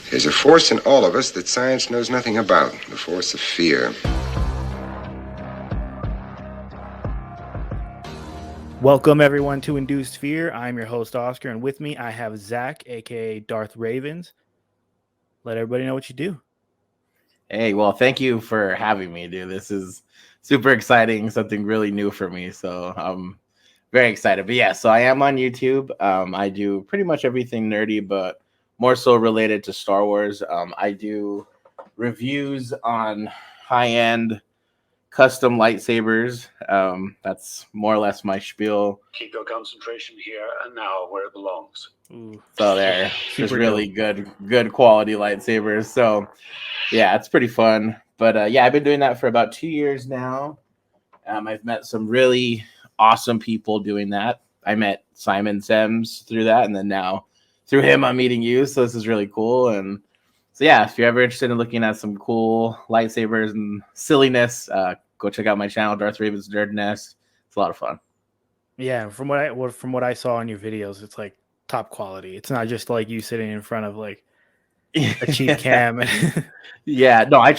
There's a force in all of us that science knows nothing about, the force of fear. Welcome, everyone, to Induced Fear. I'm your host, Oscar, and with me, I have Zach, a.k.a. Darth Ravens. Let everybody know what you do. Hey, well, thank you for having me, dude. This is super exciting, something really new for me, so I'm very excited. But yeah, so I am on YouTube. I do pretty much everything nerdy, but more so related to Star Wars. I do reviews on high-end custom lightsabers. That's more or less my spiel. Keep your concentration here and now where it belongs. Ooh, So they're just super really good quality lightsabers. So yeah, it's pretty fun. But yeah, I've been doing that for about 2 years now. I've met some really awesome people doing that. I met Simon Sems through that, and then now through him, I'm meeting you. So this is really cool. And so yeah, if you're ever interested in looking at some cool lightsabers and silliness, go check out my channel, Darth Ravens Nerd Nest. It's a lot of fun. Yeah, from what I saw in your videos, it's like top quality. It's not just like you sitting in front of like a cheap cam. Yeah, no, I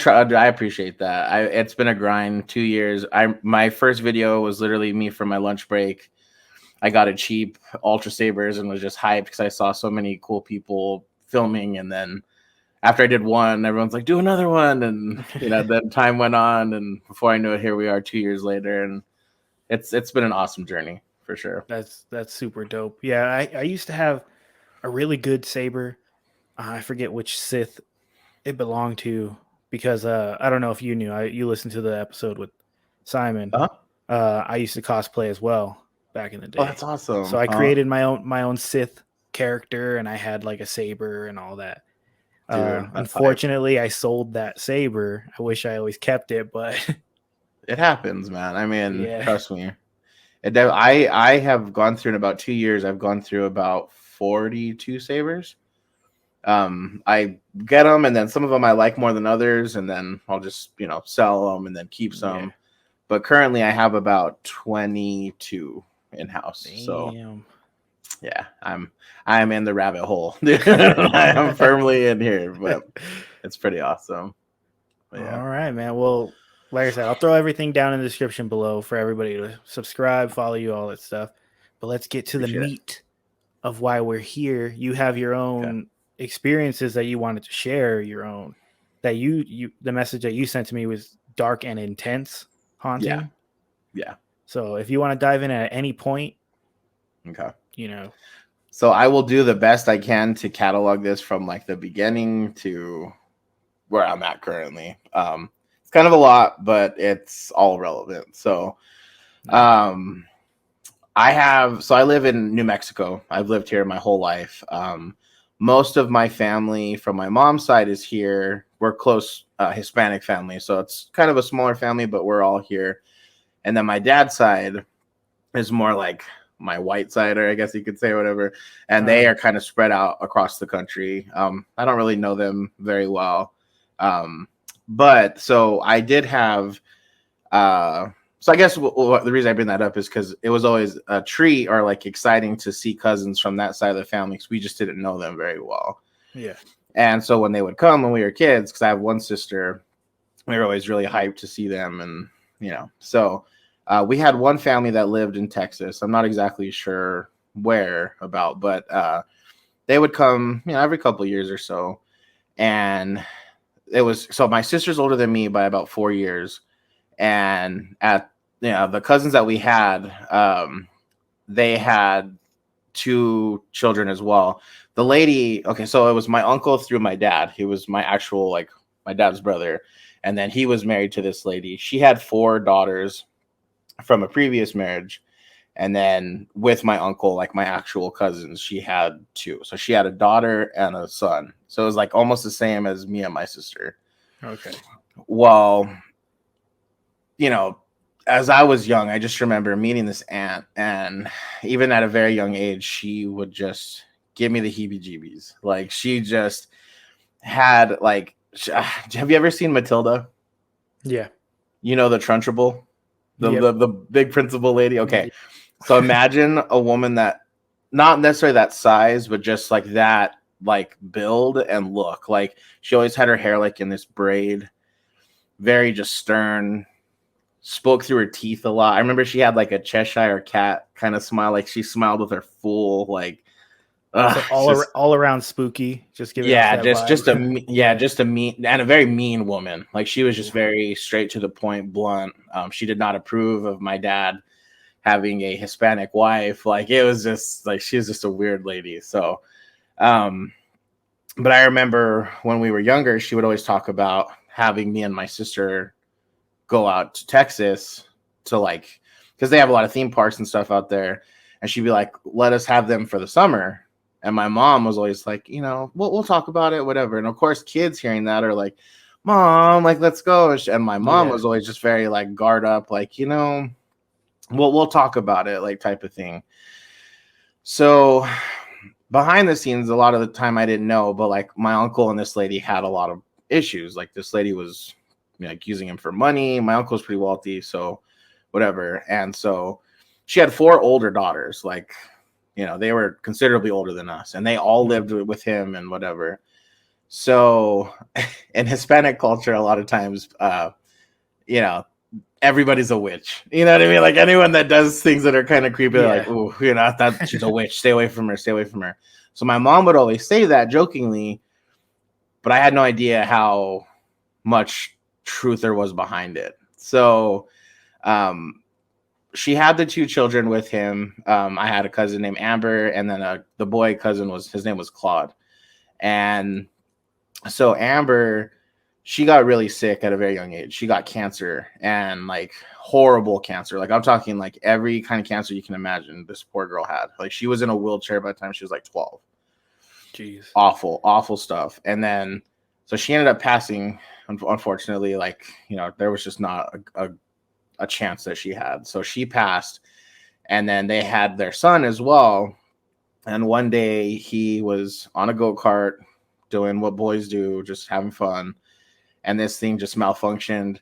appreciate that. It's been a grind. 2 years. My first video was literally me from my lunch break. I got a cheap Ultra Sabers and was just hyped because I saw so many cool people filming. And then after I did one, everyone's like, "Do another one," and then time went on, and before I knew it, here we are 2 years later, and it's been an awesome journey for sure. That's super dope. Yeah, I used to have a really good saber. I forget which Sith it belonged to because I don't know if you knew. You listened to the episode with Simon. I used to cosplay as well back in the day. Oh, that's awesome. So I created my own Sith character, and I had like a saber and all that. Dude, unfortunately, I sold that saber. I wish I always kept it, but it happens, man. I mean, yeah. Trust me. I have gone through in about 2 years. I've gone through about 42 sabers. I get them, and then some of them I like more than others, and then I'll just sell them and then keep some. Yeah. But currently, I have about 22 in house. So yeah, I'm in the rabbit hole. I am firmly in here, but it's pretty awesome. Yeah. All right, man. Well, like I said, I'll throw everything down in the description below for everybody to subscribe, follow you, all that stuff. But let's get to the meat of why we're here. You have your own experiences that you wanted to share. Your own that the message that you sent to me was dark and intense, haunting. Yeah. So if you want to dive in at any point, okay. So I will do the best I can to catalog this from like the beginning to where I'm at currently. It's kind of a lot, but it's all relevant. So, I live in New Mexico. I've lived here my whole life. Most of my family from my mom's side is here. We're close Hispanic family, so it's kind of a smaller family, but we're all here. And then my dad's side is more like my white side, or I guess you could say whatever. And they are kind of spread out across the country. I don't really know them very well. But so I did have, so I guess the reason I bring that up is because it was always a treat or like exciting to see cousins from that side of the family because we just didn't know them very well. Yeah. And so when they would come when we were kids, because I have one sister, we were always really hyped to see them. And, so we had one family that lived in Texas. I'm not exactly sure where about, but they would come, every couple of years or so. And so my sister's older than me by about 4 years. And at the cousins that we had, they had 2 children as well. The lady, so it was my uncle through my dad. He was my actual, like, my dad's brother. And then he was married to this lady. She had 4 daughters from a previous marriage. And then with my uncle, like my actual cousins, she had 2. So she had a daughter and a son. So it was like almost the same as me and my sister. Okay. Well, as I was young, I just remember meeting this aunt, and even at a very young age, she would just give me the heebie-jeebies. Like, she just had, like, have you ever seen Matilda? Yeah. The Trunchbull, the big principal lady. Okay. Yeah. So imagine a woman that, not necessarily that size, but just like that like build and look. Like she always had her hair like in this braid, very just stern, spoke through her teeth a lot. I remember she had like a Cheshire cat kind of smile, like she smiled with her full like So all around spooky. Just giving off that vibe. just a mean and a very mean woman. Like she was just very straight to the point, blunt. She did not approve of my dad having a Hispanic wife. Like it was just like she was just a weird lady. So, but I remember when we were younger, she would always talk about having me and my sister go out to Texas to like because they have a lot of theme parks and stuff out there, and she'd be like, "Let us have them for the summer." And my mom was always like, you know, we'll talk about it, whatever. And of course, kids hearing that are like, "Mom, like, let's go." And my mom was always just very like guard up, like, you know, we'll talk about it, like type of thing. So behind the scenes, a lot of the time I didn't know, but like my uncle and this lady had a lot of issues. Like this lady was like using him for money. My uncle was pretty wealthy, so whatever. And so she had 4 older daughters, like, you know, they were considerably older than us, and they all lived with him and whatever. So in Hispanic culture, a lot of times, you know, everybody's a witch. You know what I mean? Like anyone that does things that are kind of creepy, like, oh, you know, I thought she's a witch. Stay away from her. Stay away from her. So my mom would always say that jokingly, but I had no idea how much truth there was behind it. So, she had the 2 children with him. I had a cousin named Amber, and then the boy cousin his name was Claude. And so Amber, she got really sick at a very young age. She got cancer, and like horrible cancer. Like I'm talking like every kind of cancer you can imagine this poor girl had. Like she was in a wheelchair by the time she was like 12. Jeez. Awful stuff. And then, so she ended up passing, unfortunately. Like, you know, there was just not a chance that she had. So she passed, and then they had their son as well. And one day he was on a go-kart doing what boys do, just having fun. And this thing just malfunctioned,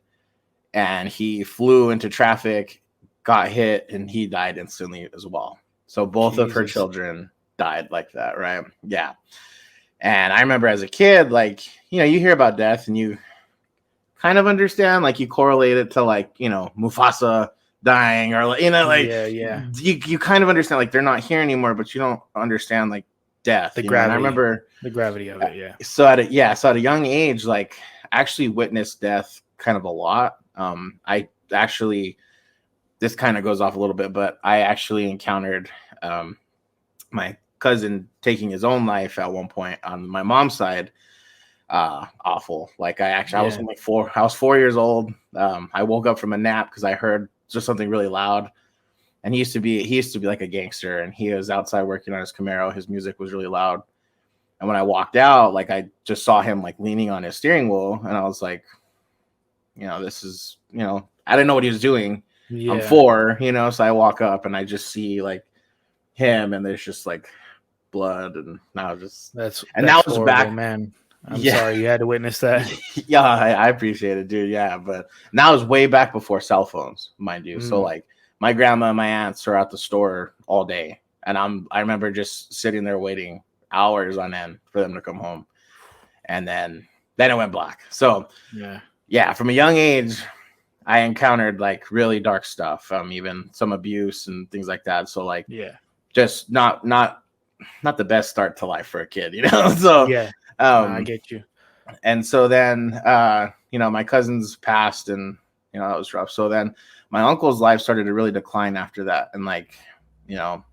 and he flew into traffic, got hit, and he died instantly as well. So both of her children died like that, right? Yeah. And I remember as a kid, like, you know, you hear about death and you kind of understand, like you correlate it to like, you know, Mufasa dying, or like, you know, like you kind of understand like they're not here anymore, but you don't understand like death. The gravity. I remember the gravity of it. Yeah. So at a young age, like I actually witnessed death kind of a lot. I actually, this kind of goes off a little bit, but I actually encountered my cousin taking his own life at one point on my mom's side. Awful. Like I was only 4. I was 4 years old. I woke up from a nap because I heard just something really loud. And he used to be like a gangster, and he was outside working on his Camaro. His music was really loud. And when I walked out, like I just saw him like leaning on his steering wheel, and I was like, you know, this is, you know, I didn't know what he was doing. Yeah. I'm 4, you know, so I walk up and I just see like him, and there's just like blood, and now just that was horrible, back, man. I'm sorry you had to witness that. Yeah, I appreciate it, dude. Yeah, but that was way back before cell phones, mind you. So like my grandma and my aunts are at the store all day, and I remember just sitting there waiting hours on end for them to come home, and then it went black. So yeah, from a young age, I encountered like really dark stuff, even some abuse and things like that. So like, just not the best start to life for a kid, you know. So I get you. And so then, you know, my cousins passed, and you know that was rough. So then, my uncle's life started to really decline after that, and like, you know,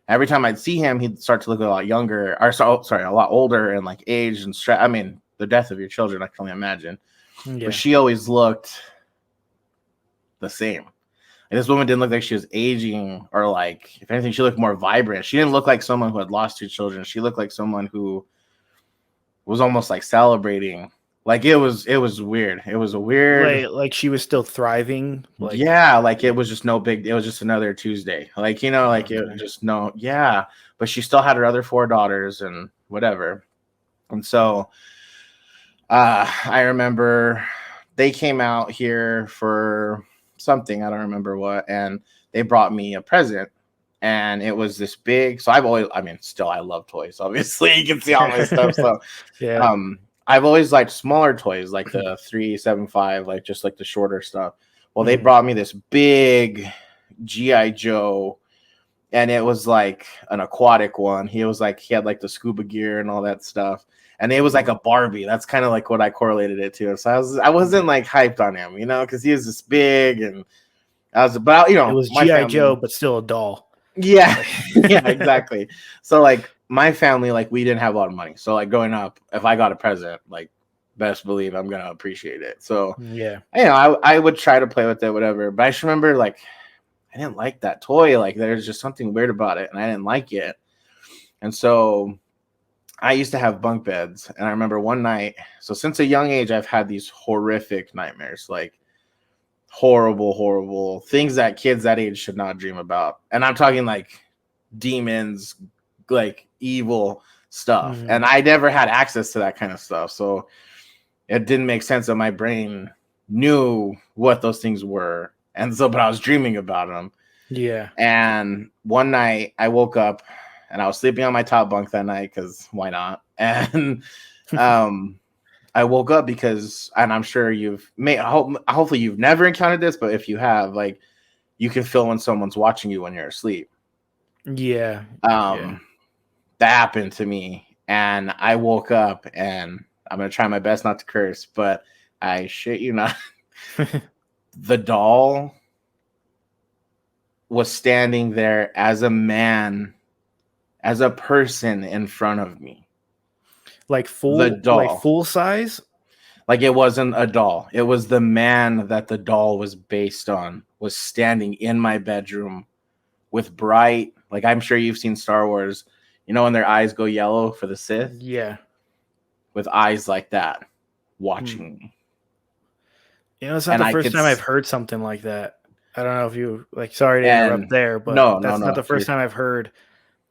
every time I'd see him, he'd start to look a lot younger, or a lot older, and like aged and stressed. I mean, the death of your children, I can only imagine. But she always looked the same. And this woman didn't look like she was aging, or like, if anything, she looked more vibrant. She didn't look like someone who had lost 2 children. She looked like someone who was almost like celebrating. Like it was weird. It was a weird, like she was still thriving. Like, yeah, like it was just no big. It was just another Tuesday. Like, you know, like it just no. Yeah, but she still had her other 4 daughters and whatever. And so, I remember they came out here for something, I don't remember what, and they brought me a present. and it was this big. So I've always, still I love toys. Obviously, you can see all my stuff. So yeah. I've always liked smaller toys, like the 375, like just like the shorter stuff. Well, they Mhm. brought me this big GI Joe, and it was like an aquatic one. He had like the scuba gear and all that stuff. And it was like a Barbie. That's kind of like what I correlated it to. So I wasn't like hyped on him, because he was this big, and I was about, It was my GI family. Joe, but still a doll. Yeah, yeah, exactly. So like my family, like we didn't have a lot of money. So like growing up, if I got a present, like best believe I'm gonna appreciate it. So Yeah. I would try to play with it, whatever. But I just remember like I didn't like that toy. Like there's just something weird about it, and I didn't like it. And so I used to have bunk beds, and I remember one night. So since a young age, I've had these horrific nightmares, like horrible things that kids that age should not dream about. And I'm talking like demons, like evil stuff. Mhm. And I never had access to that kind of stuff. So it didn't make sense that my brain knew what those things were. And so, but I was dreaming about them. Yeah. And one night I woke up and I was sleeping on my top bunk that night because why not? And I woke up because, and I'm sure hopefully you've never encountered this, but if you have, like, you can feel when someone's watching you when you're asleep. Yeah. That happened to me, and I woke up, and I'm gonna try my best not to curse, but I shit you not, the doll was standing there as a man, as a person in front of me. Like full, The doll. like full size. Like it wasn't a doll. It was the man that the doll was based on was standing in my bedroom with bright, like I'm sure you've seen Star Wars, when their eyes go yellow for the Sith, Yeah. with eyes like that, watching me. It's not And the first time I've heard something like that. I don't know if you sorry to interrupt there, but that's not the first time I've heard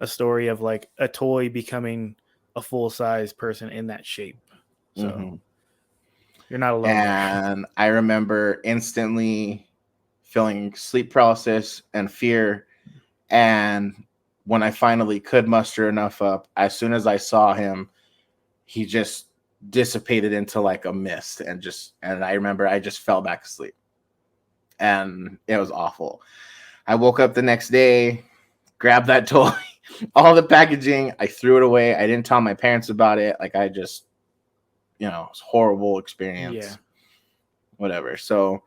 a story of like a toy becoming a full size person in that shape. So you're not alone. And I remember instantly feeling sleep paralysis and fear. And when I finally could muster enough up, as soon as I saw him, he just dissipated into like a mist, and I remember I just fell back asleep. And it was awful. I woke up the next day, grabbed that toy, all the packaging, I threw it away. I didn't tell my parents about it. Like I just, it was a horrible experience. Yeah. Whatever. So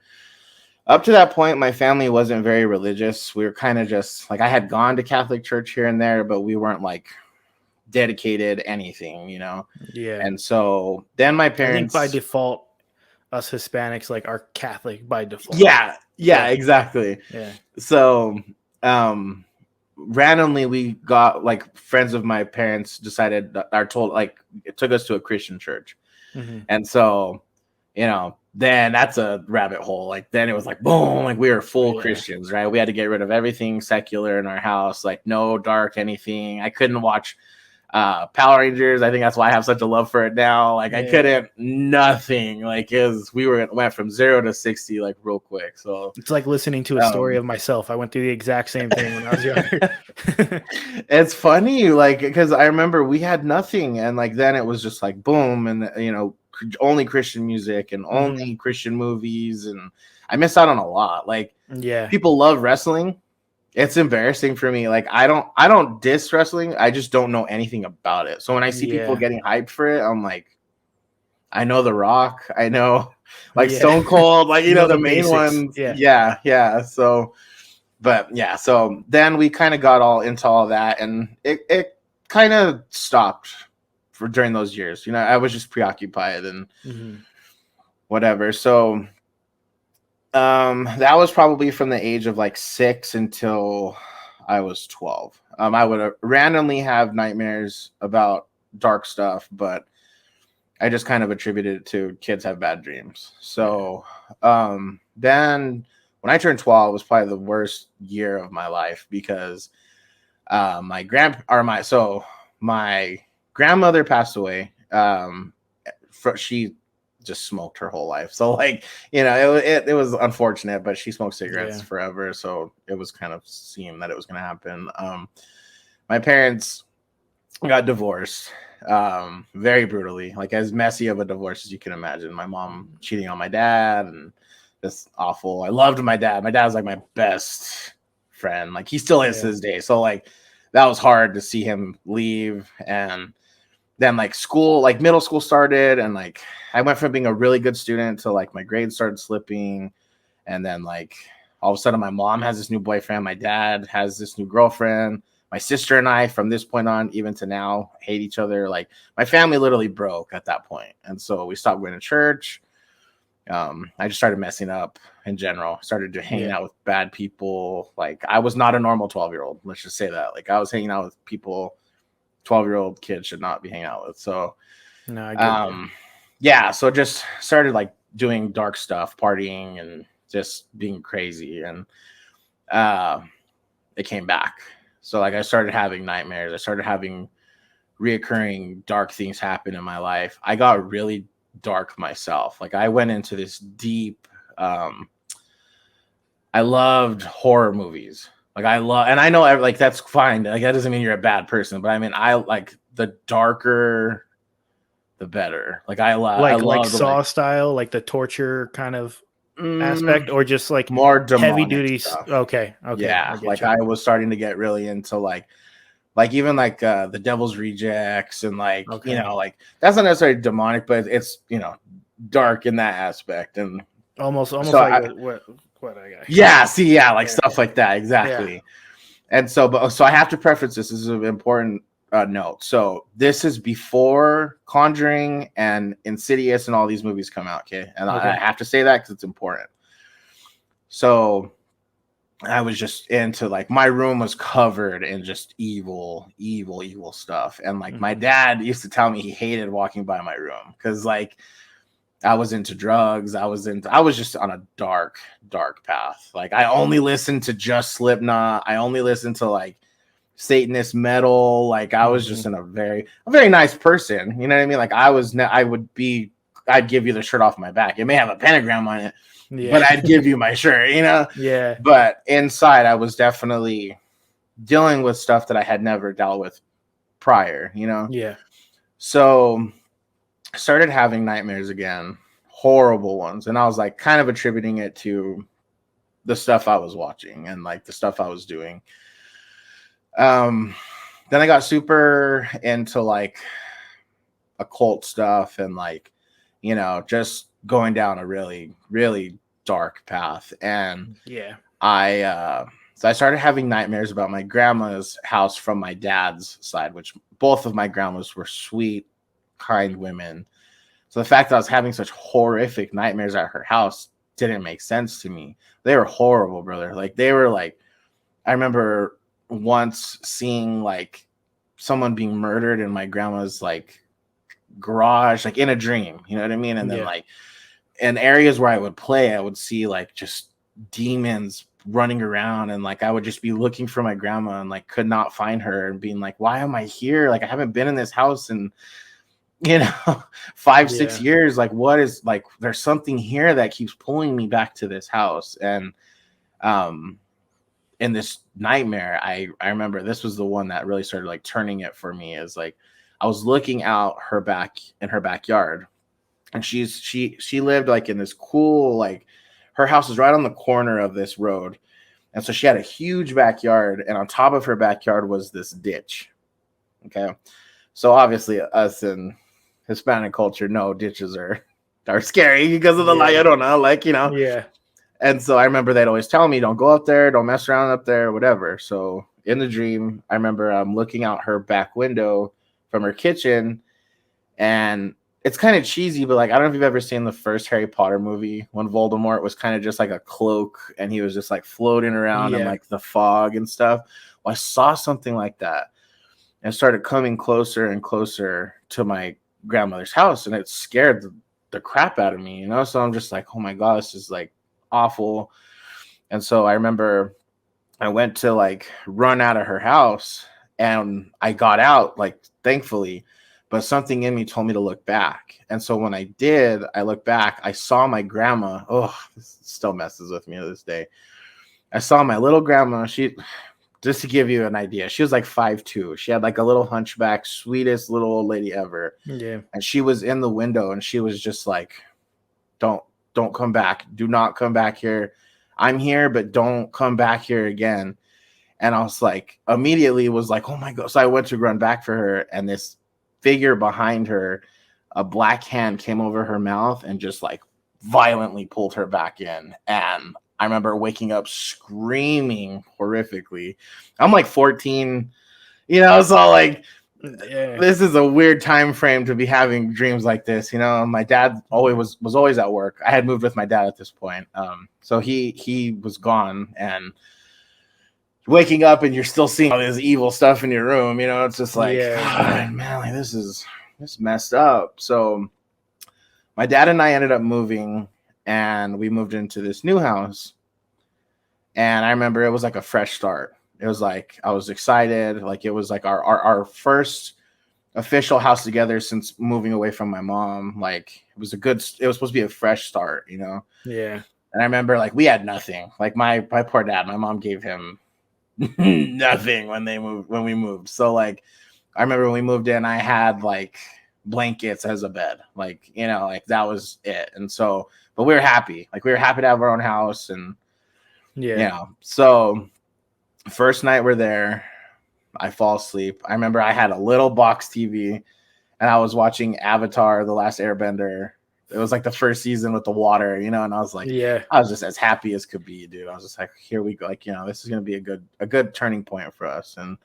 up to that point, my family wasn't very religious. We were kind of just like, I had gone to Catholic church here and there, but we weren't like dedicated anything, Yeah. And so then my parents, I think by default, us Hispanics like are Catholic by default. Yeah, exactly. Yeah. So randomly we got like friends of my parents decided that it took us to a Christian church. Mm-hmm. And so, then that's a rabbit hole. Like then it was like boom, like we were full Christians, right? We had to get rid of everything secular in our house, like no dark anything. I couldn't watch Power Rangers. I think that's why I have such a love for it now. Like I couldn't nothing. Like we went from 0 to 60 like real quick. So it's like listening to a story of myself. I went through the exact same thing when I was younger. It's funny, like because I remember we had nothing, and like then it was just like boom, and only Christian music and only Christian movies, and I missed out on a lot. Like people love wrestling. It's embarrassing for me. Like I don't diss wrestling. I just don't know anything about it. So when I see people getting hyped for it, I'm like, I know The Rock. I know like Stone Cold, like the main basics. ones. Yeah. So, but yeah. So then we kind of got all into all that, and it kind of stopped for during those years. I was just preoccupied and whatever. So that was probably from the age of like 6 until I was 12. I would randomly have nightmares about dark stuff, but I just kind of attributed it to kids have bad dreams. So then when I turned 12, it was probably the worst year of my life because my grandmother passed away. She just smoked her whole life. So like, you know, it was unfortunate, but she smoked cigarettes forever. So it was kind of seemed that it was going to happen. My parents got divorced very brutally, like as messy of a divorce as you can imagine. My mom cheating on my dad and just awful. I loved my dad. My dad was like my best friend. Like he still is to this day. So like that was hard to see him leave. And then like school, like middle school started, and like I went from being a really good student to like my grades started slipping. And then like all of a sudden my mom has this new boyfriend, my dad has this new girlfriend. My sister and I, from this point on, even to now, hate each other. Like my family literally broke at that point. And so we stopped going to church. I just started messing up in general, started hanging out with bad people. Like I was not a normal 12-year-old. Let's just say that. Like I was hanging out with people 12-year-old kids should not be hanging out with. So, no, I get yeah. So just started like doing dark stuff, partying and just being crazy. And it came back. So like I started having nightmares. I started having reoccurring dark things happen in my life. I got really dark myself. Like I went into this deep, I loved horror movies. Like I love, and I know like that's fine. Like that doesn't mean you're a bad person, but I mean, I like the darker, the better. Like I love, like Saw style, like the torture kind of aspect, or just like more demonic heavy duty stuff. Okay. Yeah. Like I was starting to get really into like even like the Devil's Rejects and like, you know, like that's not necessarily demonic, but it's, you know, dark in that aspect. And almost so like what I got. Yeah. See, yeah. Like stuff like that. Exactly. Yeah. And so, so I have to preface this. This is an important note. So this is before Conjuring and Insidious and all these movies come out. Okay. And I have to say that because it's important. So I was just into like my room was covered in just evil stuff. And like my dad used to tell me he hated walking by my room because like I was into drugs. I was just on a dark path. Like I only listened to just Slipknot. I only listened to like Satanist metal. Like I was just a very nice person. You know what I mean? Like I'd give you the shirt off my back. It may have a pentagram on it. But I'd give you my shirt, you know? Yeah. But inside, I was definitely dealing with stuff that I had never dealt with prior, you know? Yeah. So I started having nightmares again, horrible ones. And I was like kind of attributing it to the stuff I was watching and like the stuff I was doing. Then I got super into like occult stuff and like, you know, just going down a really, really dark path. And so I started having nightmares about my grandma's house from my dad's side, which both of my grandmas were sweet, kind women. So the fact that I was having such horrific nightmares at her house didn't make sense to me. They were horrible, brother. Like they were like, I remember once seeing like someone being murdered in my grandma's like garage, like in a dream, you know what I mean? And then like in areas where I would play, I would see like just demons running around, and like I would just be looking for my grandma and like could not find her and being like, why am I here? Like I haven't been in this house in, you know, 5-6 years. Like what is, like there's something here that keeps pulling me back to this house. And in this nightmare, I remember this was the one that really started like turning it for me, is like I was looking out her backyard. And she lived like in this cool, like her house is right on the corner of this road. And so she had a huge backyard, and on top of her backyard was this ditch. Okay. So obviously us in Hispanic culture, no, ditches are scary because of the La Llorona, like, you know. Yeah. And so I remember they'd always tell me, don't go up there, don't mess around up there, whatever. So in the dream, I remember I'm looking out her back window from her kitchen, and it's kind of cheesy, but like, I don't know if you've ever seen the first Harry Potter movie when Voldemort was kind of just like a cloak and he was just like floating around in like the fog and stuff. Well, I saw something like that and started coming closer and closer to my grandmother's house, and it scared the crap out of me, you know? So I'm just like, oh my God, this is like awful. And so I remember I went to like run out of her house, and I got out, like, thankfully. but something in me told me to look back. And so when I did, I looked back, I saw my grandma. Oh, this still messes with me to this day. I saw my little grandma. She, just to give you an idea, she was like 5'2". She had like a little hunchback, sweetest little old lady ever. Yeah. And she was in the window and she was just like, don't come back. Do not come back here. I'm here, but don't come back here again. And I was like, immediately was like, oh my God. So I went to run back for her, and this figure behind her, a black hand came over her mouth and just like violently pulled her back in. And I remember waking up screaming horrifically. I'm like 14, so like, this is a weird time frame to be having dreams like this. My dad was always at work. I had moved with my dad at this point. So he was gone, and waking up and you're still seeing all this evil stuff in your room, it's just like, God, man, like this messed up. So my dad and I ended up moving, and we moved into this new house. And I remember it was like a fresh start. It was like, I was excited. Like, it was like our first official house together since moving away from my mom. Like, it was supposed to be a fresh start, Yeah. And I remember, like, we had nothing. Like, my poor dad, my mom gave him nothing when we moved. So like, I remember when we moved in, I had like blankets as a bed, like, like that was it. And so, but we were happy. Like, we were happy to have our own house. And so first night we're there, I fall asleep. I remember I had a little box TV, and I was watching Avatar: The Last Airbender. It was like the first season with the water, and I was like, I was just as happy as could be, dude. I was just like, here we go. Like, this is going to be a good turning point for us. And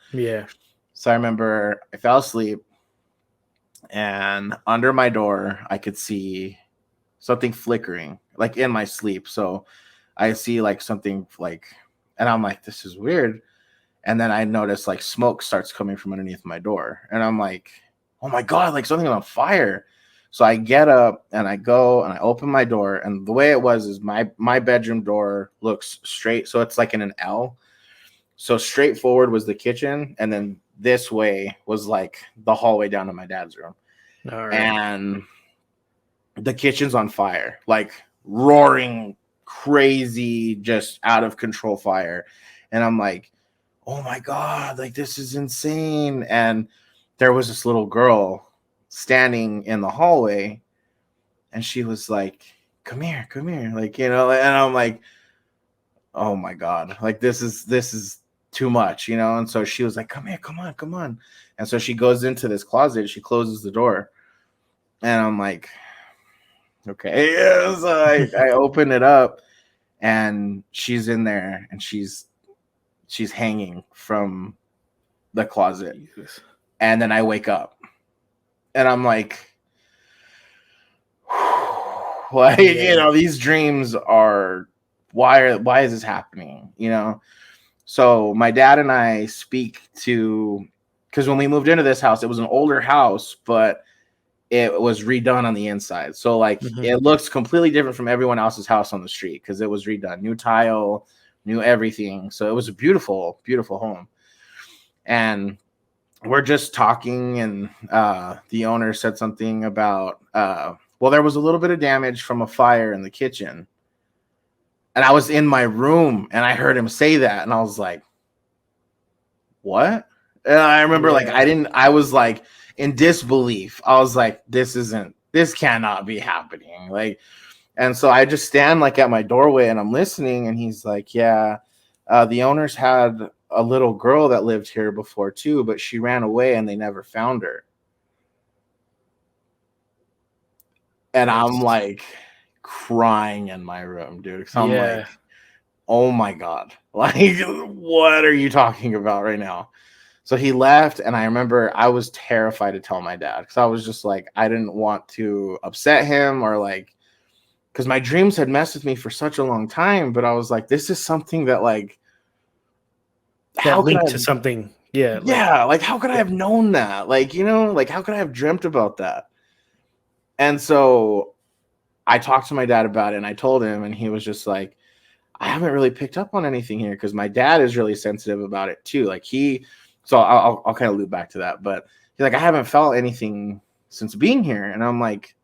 so I remember I fell asleep, and under my door, I could see something flickering, like in my sleep. So I see like something like, and I'm like, this is weird. And then I notice like smoke starts coming from underneath my door. And I'm like, oh my God, like something's on fire. So I get up and I go and I open my door, and the way it was is my bedroom door looks straight. So it's like in an L. So straight forward was the kitchen, and then this way was like the hallway down to my dad's room. All right. And the kitchen's on fire, like roaring, crazy, just out of control fire. And I'm like, oh my God, like this is insane. And there was this little girl standing in the hallway, and she was like, come here, like, and I'm like, oh my God, like this is too much, and so she was like, come here, come on. And so she goes into this closet, she closes the door, and I'm like, okay. So I open it up, and she's in there, and she's hanging from the closet. Jesus. And then I wake up, and I'm like, these dreams are, why is this happening? So my dad and I speak to, because when we moved into this house, it was an older house, but it was redone on the inside. So like, it looks completely different from everyone else's house on the street, because it was redone, new tile, new everything. So it was a beautiful, beautiful home. And we're just talking, and the owner said something about, there was a little bit of damage from a fire in the kitchen. And I was in my room, and I heard him say that, and I was like, what? And I remember I was like in disbelief. I was like, this cannot be happening. Like, and so I just stand like at my doorway, and I'm listening, and he's like, yeah, the owners had a little girl that lived here before too, but she ran away and they never found her. And I'm like crying in my room, dude. Cause I'm like, oh my God, like, what are you talking about right now? So he left, and I remember I was terrified to tell my dad, because I was just like, I didn't want to upset him, or like, because my dreams had messed with me for such a long time. But I was like, this is something that like, how linked to something. Yeah. Like how could I have known that? Like, like how could I have dreamt about that? And so I talked to my dad about it, and I told him, and he was just like, I haven't really picked up on anything here, because my dad is really sensitive about it too. Like so I'll kind of loop back to that, but he's like, I haven't felt anything since being here. And I'm like,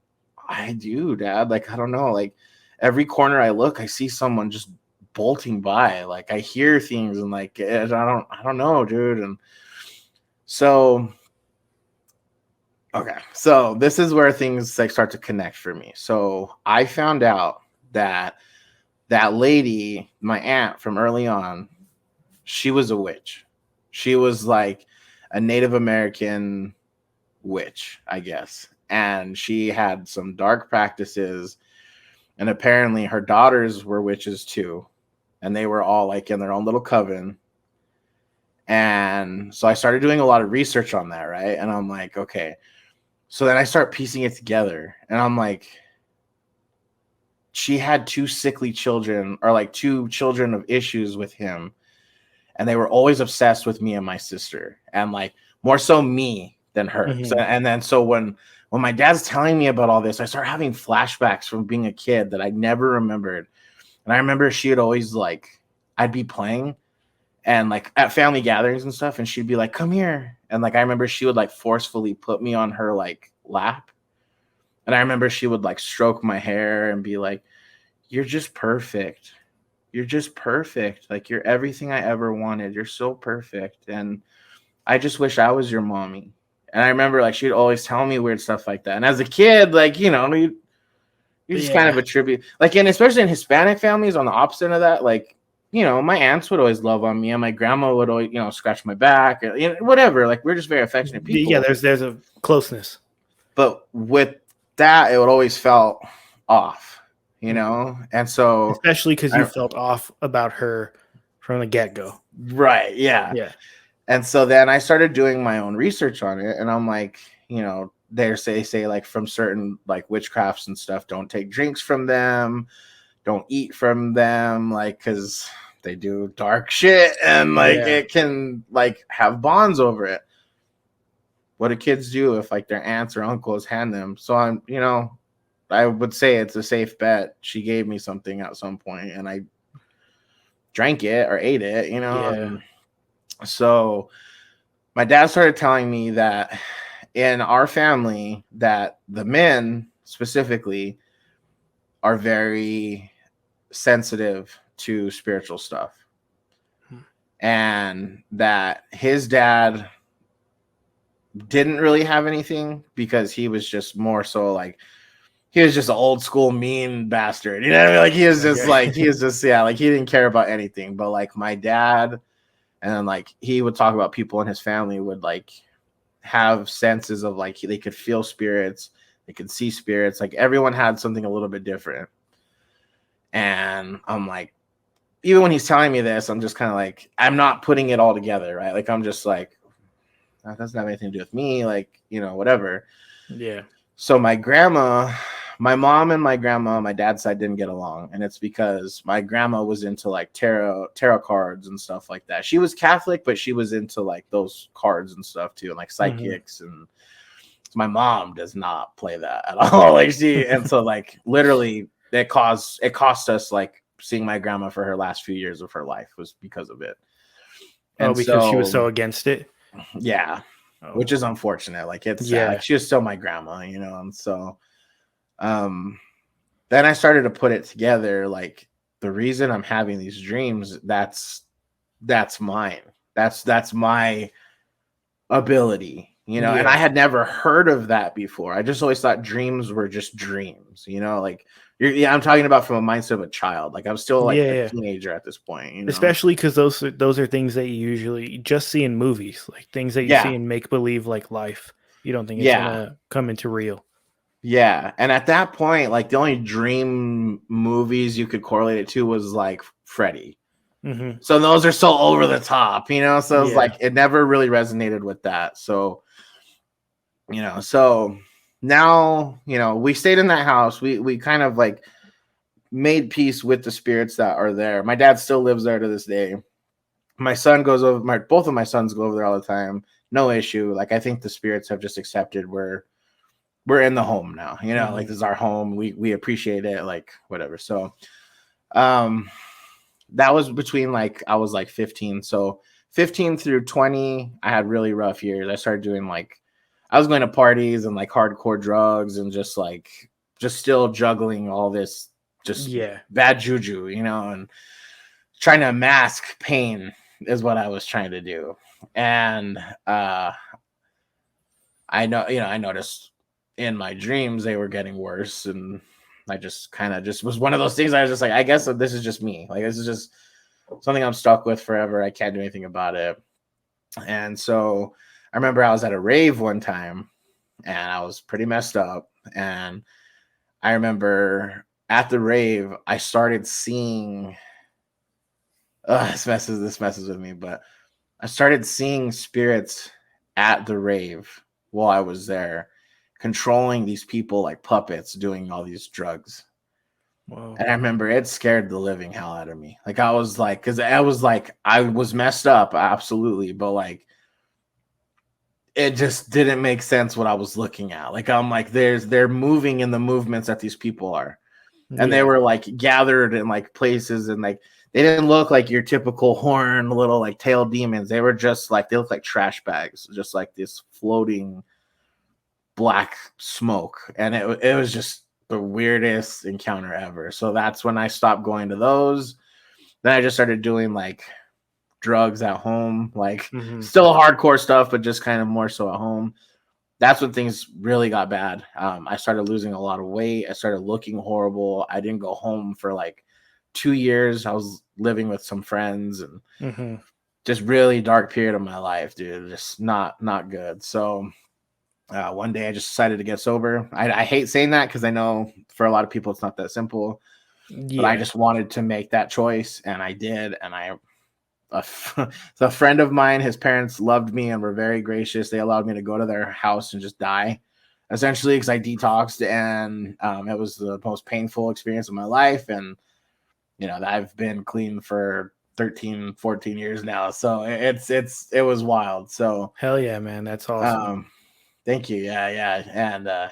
I do, Dad. Like, I don't know. Like, every corner I look, I see someone just bolting by. Like, I hear things and like, I don't know, dude. And so, okay. So this is where things like start to connect for me. So I found out that that lady, my aunt from early on, she was a witch. She was like a Native American witch, I guess. And she had some dark practices. And apparently her daughters were witches too. And they were all like in their own little coven. And so I started doing a lot of research on that, right? And I'm like, okay. So then I start piecing it together. And I'm like, she had two sickly children, or like two children of issues with him. And they were always obsessed with me and my sister. And like more so me than her. Mhm. So, and then so when my dad's telling me about all this, I start having flashbacks from being a kid that I never remembered. And I remember she had always like, I'd be playing and like at family gatherings and stuff, and she'd be like, come here. And like I remember she would like forcefully put me on her like lap. And I remember she would like stroke my hair and be like, you're just perfect. You're just perfect. Like, you're everything I ever wanted. You're so perfect. And I just wish I was your mommy. And I remember like she'd always tell me weird stuff like that. And as a kid, like, you know, you just kind of attribute, like, and especially in Hispanic families, on the opposite of that, like, you know, my aunts would always love on me, and my grandma would always, you know, scratch my back, or, you know, whatever. Like, we're just very affectionate people. Yeah, there's a closeness. But with that, it would always felt off, you know? And so, especially because you felt off about her from the get-go. Right. Yeah. Yeah. And so then I started doing my own research on it, and I'm like, you know, they say like from certain like witchcrafts and stuff, don't take drinks from them, don't eat from them, like, because they do dark shit, and like it can like have bonds over it. What do kids do if like their aunts or uncles hand them? So I'm, you know, I would say it's a safe bet. She gave me something at some point, and I drank it or ate it, you know. And so my dad started telling me that in our family, that the men specifically are very sensitive to spiritual stuff, and that his dad didn't really have anything because he was just more so like, he was just an old school mean bastard, you know what I mean? Like, he was just like, he was just, yeah, like he didn't care about anything. But like my dad, and then like he would talk about people in his family would like have senses of like they could feel spirits, they could see spirits, like everyone had something a little bit different. And I'm like, even when he's telling me this, I'm just kind of like, I'm not putting it all together, right? Like, I'm just like, that doesn't have anything to do with me, like, you know, whatever. Yeah. So my grandma, my mom and my grandma on my dad's side didn't get along, and it's because my grandma was into like tarot cards and stuff like that. She was Catholic, but she was into like those cards and stuff too, and like psychics. And so my mom does not play that at all. Like, she, and so like literally it cost us like seeing my grandma for her last few years of her life was because of it. And because she was so against it. Yeah. Which is unfortunate. Like, it's sad. Like, she was still my grandma, you know. And so then I started to put it together, like, the reason I'm having these dreams, that's mine. That's my ability, you know. And I had never heard of that before. I just always thought dreams were just dreams, you know. Like, I'm talking about from a mindset of a child. Like, I'm still like a teenager at this point, you know? Especially because those are things that you usually just see in movies, like things that you see in make believe, like life. You don't think it's gonna come into real. Yeah. And at that point, like, the only dream movies you could correlate it to was like Freddy. So those are so over the top, you know. So it's like it never really resonated with that. So, you know, so now, you know, we stayed in that house. We kind of like made peace with the spirits that are there. My dad still lives there to this day. My son goes over, both of my sons go over there all the time. No issue. Like, I think the spirits have just accepted we're in the home now, you know, like, this is our home. We appreciate it, like, whatever. So that was between like, I was like 15. So 15 through 20, I had really rough years. I started doing like I was going to parties and like hardcore drugs and just still juggling all this just bad juju, you know, and trying to mask pain is what I was trying to do. And I noticed in my dreams they were getting worse, and I just kind of just was one of those things. I was just like, I guess this is just me. Like, this is just something I'm stuck with forever. I can't do anything about it. And so I remember I was at a rave one time and I was pretty messed up. And I remember at the rave, I started seeing, this messes with me, but I started seeing spirits at the rave while I was there, controlling these people like puppets, doing all these drugs. Whoa. And I remember it scared the living hell out of me. Like, I was like, because I was messed up, absolutely, but like, it just didn't make sense what I was looking at. Like, I'm like, they're moving in the movements that these people are. And they were like gathered in like places, and like they didn't look like your typical horn little like tail demons. They were just like, they looked like trash bags, just like this floating black smoke. And it was just the weirdest encounter ever. So that's when I stopped going to those. Then I just started doing like drugs at home, like still hardcore stuff, but just kind of more so at home. That's when things really got bad. I started losing a lot of weight. I started looking horrible. I didn't go home for like 2 years. I was living with some friends, and just really dark period of my life, dude. Just not good. So one day I just decided to get sober. I hate saying that because I know for a lot of people it's not that simple. But I just wanted to make that choice, and I did. And so a friend of mine, his parents loved me and were very gracious. They allowed me to go to their house and just die, essentially, because I detoxed, and it was the most painful experience of my life. And, you know, I've been clean for 13, 14 years now. So it was wild. So hell yeah, man. That's awesome. Thank you. Yeah. And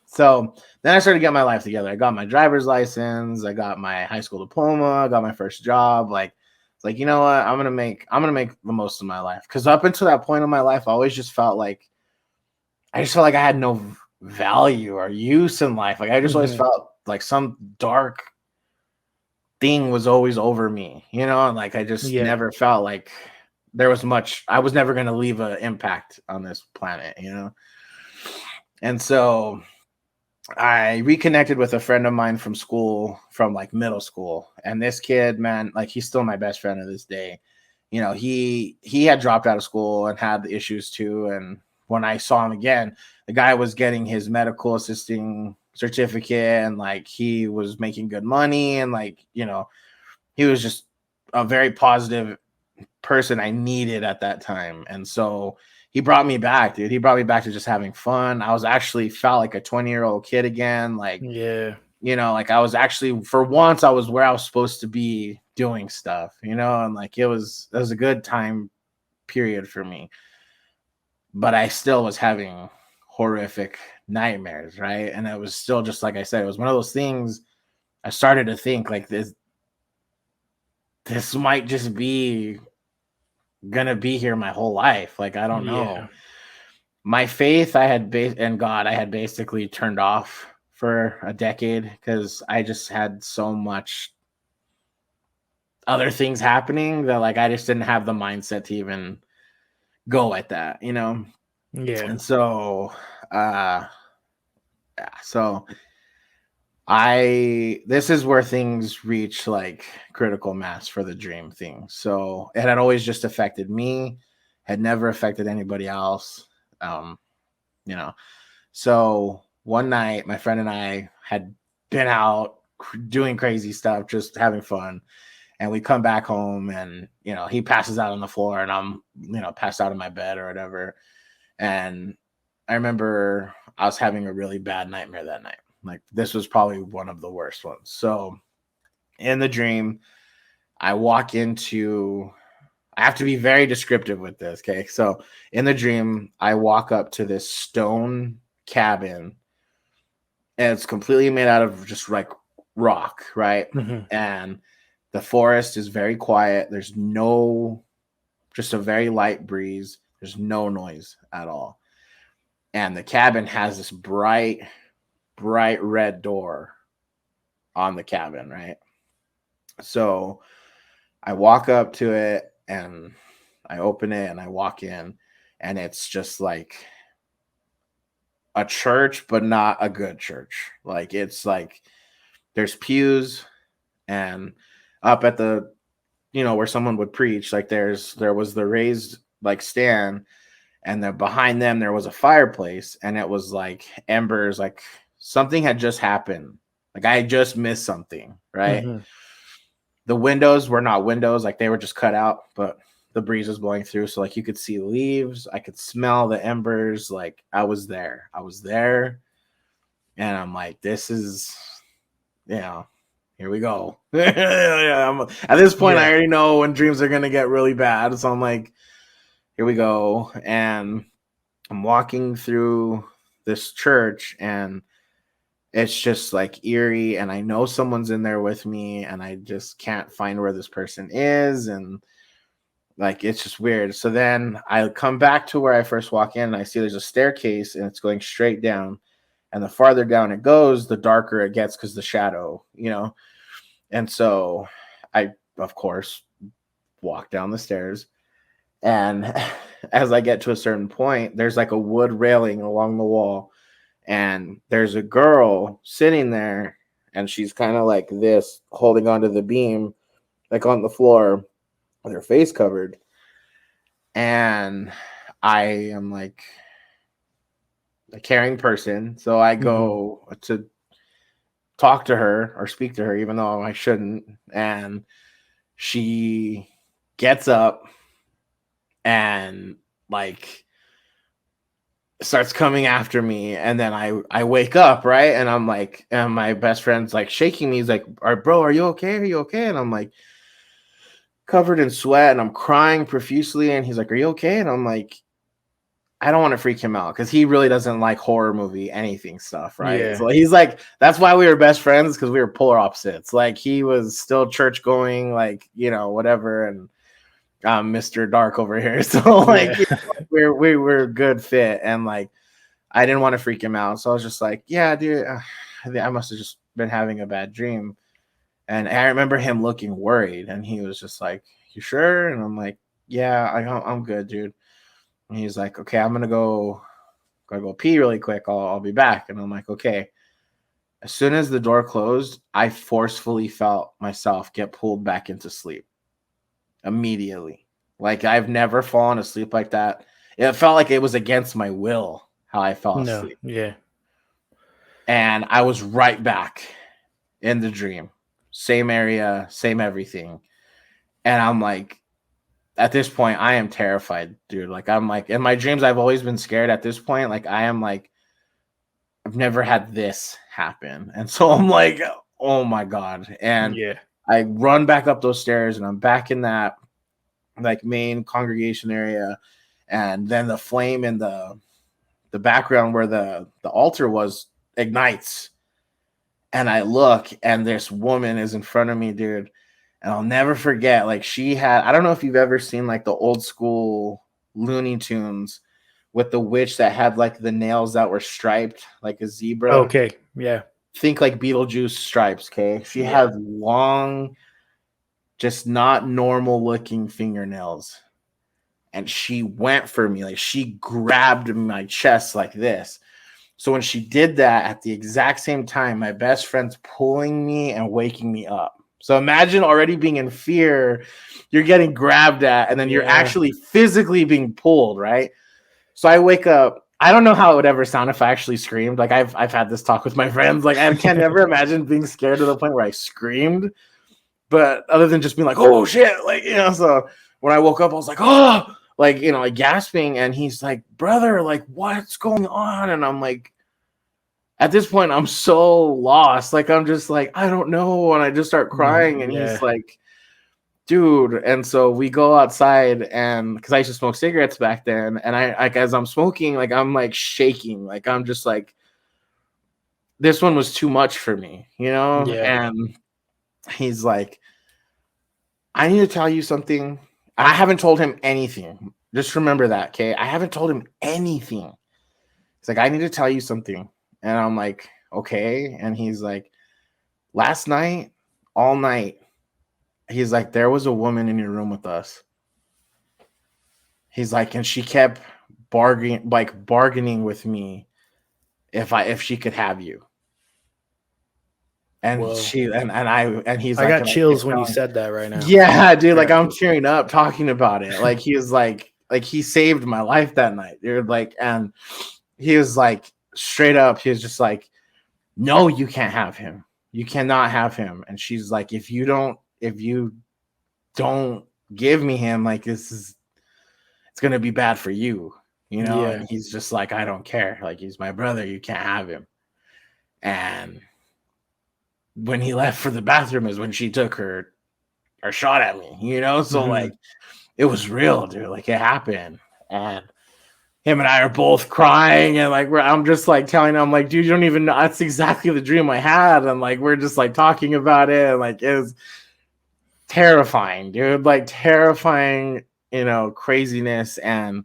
so then I started getting my life together. I got my driver's license. I got my high school diploma. I got my first job. It's like, you know what? I'm gonna make the most of my life. Because up until that point in my life, I always just felt like I had no value or use in life. Like, I just always felt like some dark thing was always over me, you know, and like I just never felt like there was much. I was never gonna leave an impact on this planet, you know. And so I reconnected with a friend of mine from school, from like middle school. And this kid, man, like, he's still my best friend to this day. You know, he had dropped out of school and had issues too. And when I saw him again, the guy was getting his medical assisting certificate, and like he was making good money, and like, you know, he was just a very positive person I needed at that time. And so he brought me back, dude. He brought me back to just having fun. I was actually felt like a 20-year-old kid again. Like, you know, like I was actually, for once, I was where I was supposed to be doing stuff, you know, and like it was a good time period for me. But I still was having horrific nightmares, right? And it was still, just like I said, it was one of those things. I started to think like this might just be gonna be here my whole life. Like, I don't know. My faith in God, I had basically turned off for a decade because I just had so much other things happening that like I just didn't have the mindset to even go at that, you know. And so so this is where things reach like critical mass for the dream thing. So it had always just affected me, had never affected anybody else. You know, so one night my friend and I had been out doing crazy stuff, just having fun. And we come back home, and, you know, he passes out on the floor, and I'm, you know, passed out in my bed or whatever. And I remember I was having a really bad nightmare that night. Like, this was probably one of the worst ones. So in the dream, I have to be very descriptive with this. Okay. So in the dream, I walk up to this stone cabin, and it's completely made out of just like rock. Right. And the forest is very quiet. There's just a very light breeze. There's no noise at all. and the cabin has this bright red door on the cabin, right? So I walk up to it and I open it and I walk in, and it's just like a church, but not a good church. Like, it's like there's pews, and up at the, where someone would preach, like there was the raised like stand, and then behind them there was a fireplace, and it was like embers, like something had just happened. Like I had just missed something, right? Mm-hmm. The windows were not windows, like they were just cut out, but the breeze was blowing through, so like you could see leaves, I could smell the embers. Like I was there, and I'm like, this is, here we go. At this point, I already know when dreams are gonna get really bad, so I'm like, here we go. And I'm walking through this church, and it's just like eerie, and I know someone's in there with me, and I just can't find where this person is, and like it's just weird. So then I come back to where I first walk in, and I see there's a staircase, and it's going straight down, and the farther down it goes, the darker it gets because the shadow, and so I, of course, walk down the stairs, and as I get to a certain point, there's like a wood railing along the wall, and there's a girl sitting there, and she's kind of like this, holding onto the beam, like on the floor with her face covered. And I am like a caring person, so I go to talk to her or speak to her, even though I shouldn't. And she gets up and like starts coming after me, and then I wake up, right? And I'm like, and my best friend's like shaking me. He's like, "All right, bro, are you okay? Are you okay?" And I'm like, covered in sweat, and I'm crying profusely. And he's like, "Are you okay?" And I'm like, I don't want to freak him out because he really doesn't like horror movie anything stuff, right? Yeah. So he's like, that's why we were best friends, because we were polar opposites. Like he was still church going, like whatever, and Mr. Dark over here. So like we were good fit, and like I didn't want to freak him out, so I was just like, yeah, dude, I must have just been having a bad dream. And I remember him looking worried, and he was just like, "You sure?" And I'm like, "Yeah, I'm good, dude." And he's like, "Okay, I'm gonna go pee really quick. I'll be back." And I'm like, "Okay." As soon as the door closed, I forcefully felt myself get pulled back into sleep immediately. Like I've never fallen asleep like that. It felt like it was against my will how I fell asleep. Yeah. And I was right back in the dream. Same area, same everything. And I'm like, at this point, I am terrified, dude. Like, I'm like, in my dreams, I've always been scared. At this point, like, I am like, I've never had this happen. And so I'm like, oh my God. And I run back up those stairs, and I'm back in that like main congregation area. And then the flame in the background where the altar was ignites. And I look, and this woman is in front of me, dude. And I'll never forget, like I don't know if you've ever seen like the old school Looney Tunes with the witch that had like the nails that were striped like a zebra. Okay, yeah. Think like Beetlejuice stripes, okay? She had long, just not normal looking fingernails. And she went for me, like she grabbed my chest like this. So when she did that, at the exact same time, my best friend's pulling me and waking me up. So imagine already being in fear, you're getting grabbed at, and then you're actually physically being pulled, right? So I wake up. I don't know how it would ever sound if I actually screamed. Like I've had this talk with my friends. Like I can never imagine being scared to the point where I screamed. But other than just being like, oh shit, like so when I woke up, I was like, oh, like like gasping, and he's like, brother, like what's going on? And I'm like, at this point, I'm so lost. Like, I'm just like, I don't know. And I just start crying. And he's like, dude. And so we go outside, and because I used to smoke cigarettes back then. And I, like, as I'm smoking, like, I'm like shaking. Like, I'm just like, this one was too much for me, And he's like, I need to tell you something. I haven't told him anything. Just remember that, okay? I haven't told him anything. He's like, I need to tell you something. And I'm like, okay. And he's like, last night, all night, he's like, there was a woman in your room with us. He's like, and she kept bargaining with me if she could have you. And Whoa. he's I like, got chills when you said that right now. yeah, dude, like I'm tearing up talking about it. Like he was like he saved my life that night, dude. Like, and he was like straight up, he was just like, no, you can't have him. You cannot have him. And she's like, if you don't give me him, like it's gonna be bad for you, you know? Yeah. And he's just like, I don't care. Like, he's my brother, you can't have him. And when he left for the bathroom is when she took her shot at me, you know? So like it was real, dude. Like it happened. And him and I are both crying, and like I'm just like telling him, like, dude, you don't even know, that's exactly the dream I had. And like we're just like talking about it, and like it was terrifying, dude. Like terrifying, you know, craziness. And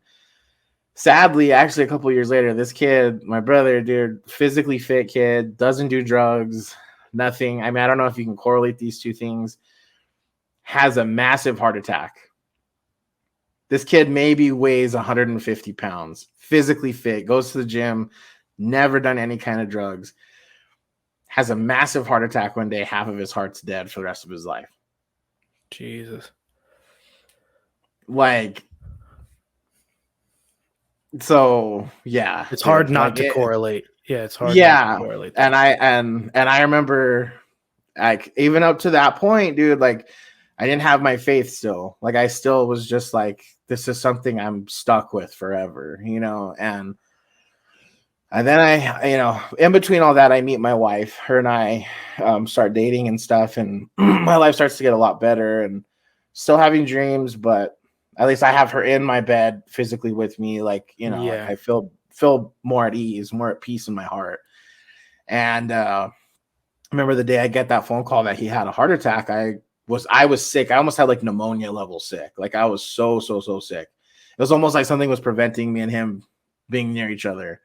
sadly, actually, a couple years later, this kid, my brother, dude, physically fit kid, doesn't do drugs, nothing. I mean, I don't know if you can correlate these two things, has a massive heart attack. This kid maybe weighs 150 pounds, physically fit, goes to the gym, never done any kind of drugs, has a massive heart attack one day, half of his heart's dead for the rest of his life. Jesus. Like, so yeah, it's hard not to correlate. Yeah, it's hard. Yeah, not to correlate that. and I remember, like, even up to that point, dude, like I didn't have my faith still. Like I still was just like, this is something I'm stuck with forever, you know. And then I, you know, in between all that, I meet my wife. Her and I start dating and stuff, and my life starts to get a lot better. And still having dreams, but at least I have her in my bed physically with me. Like, you know, like I feel more at ease, more at peace in my heart. And I remember the day I get that phone call that he had a heart attack. I was sick. I almost had like pneumonia level sick. Like I was so sick. It was almost like something was preventing me and him being near each other.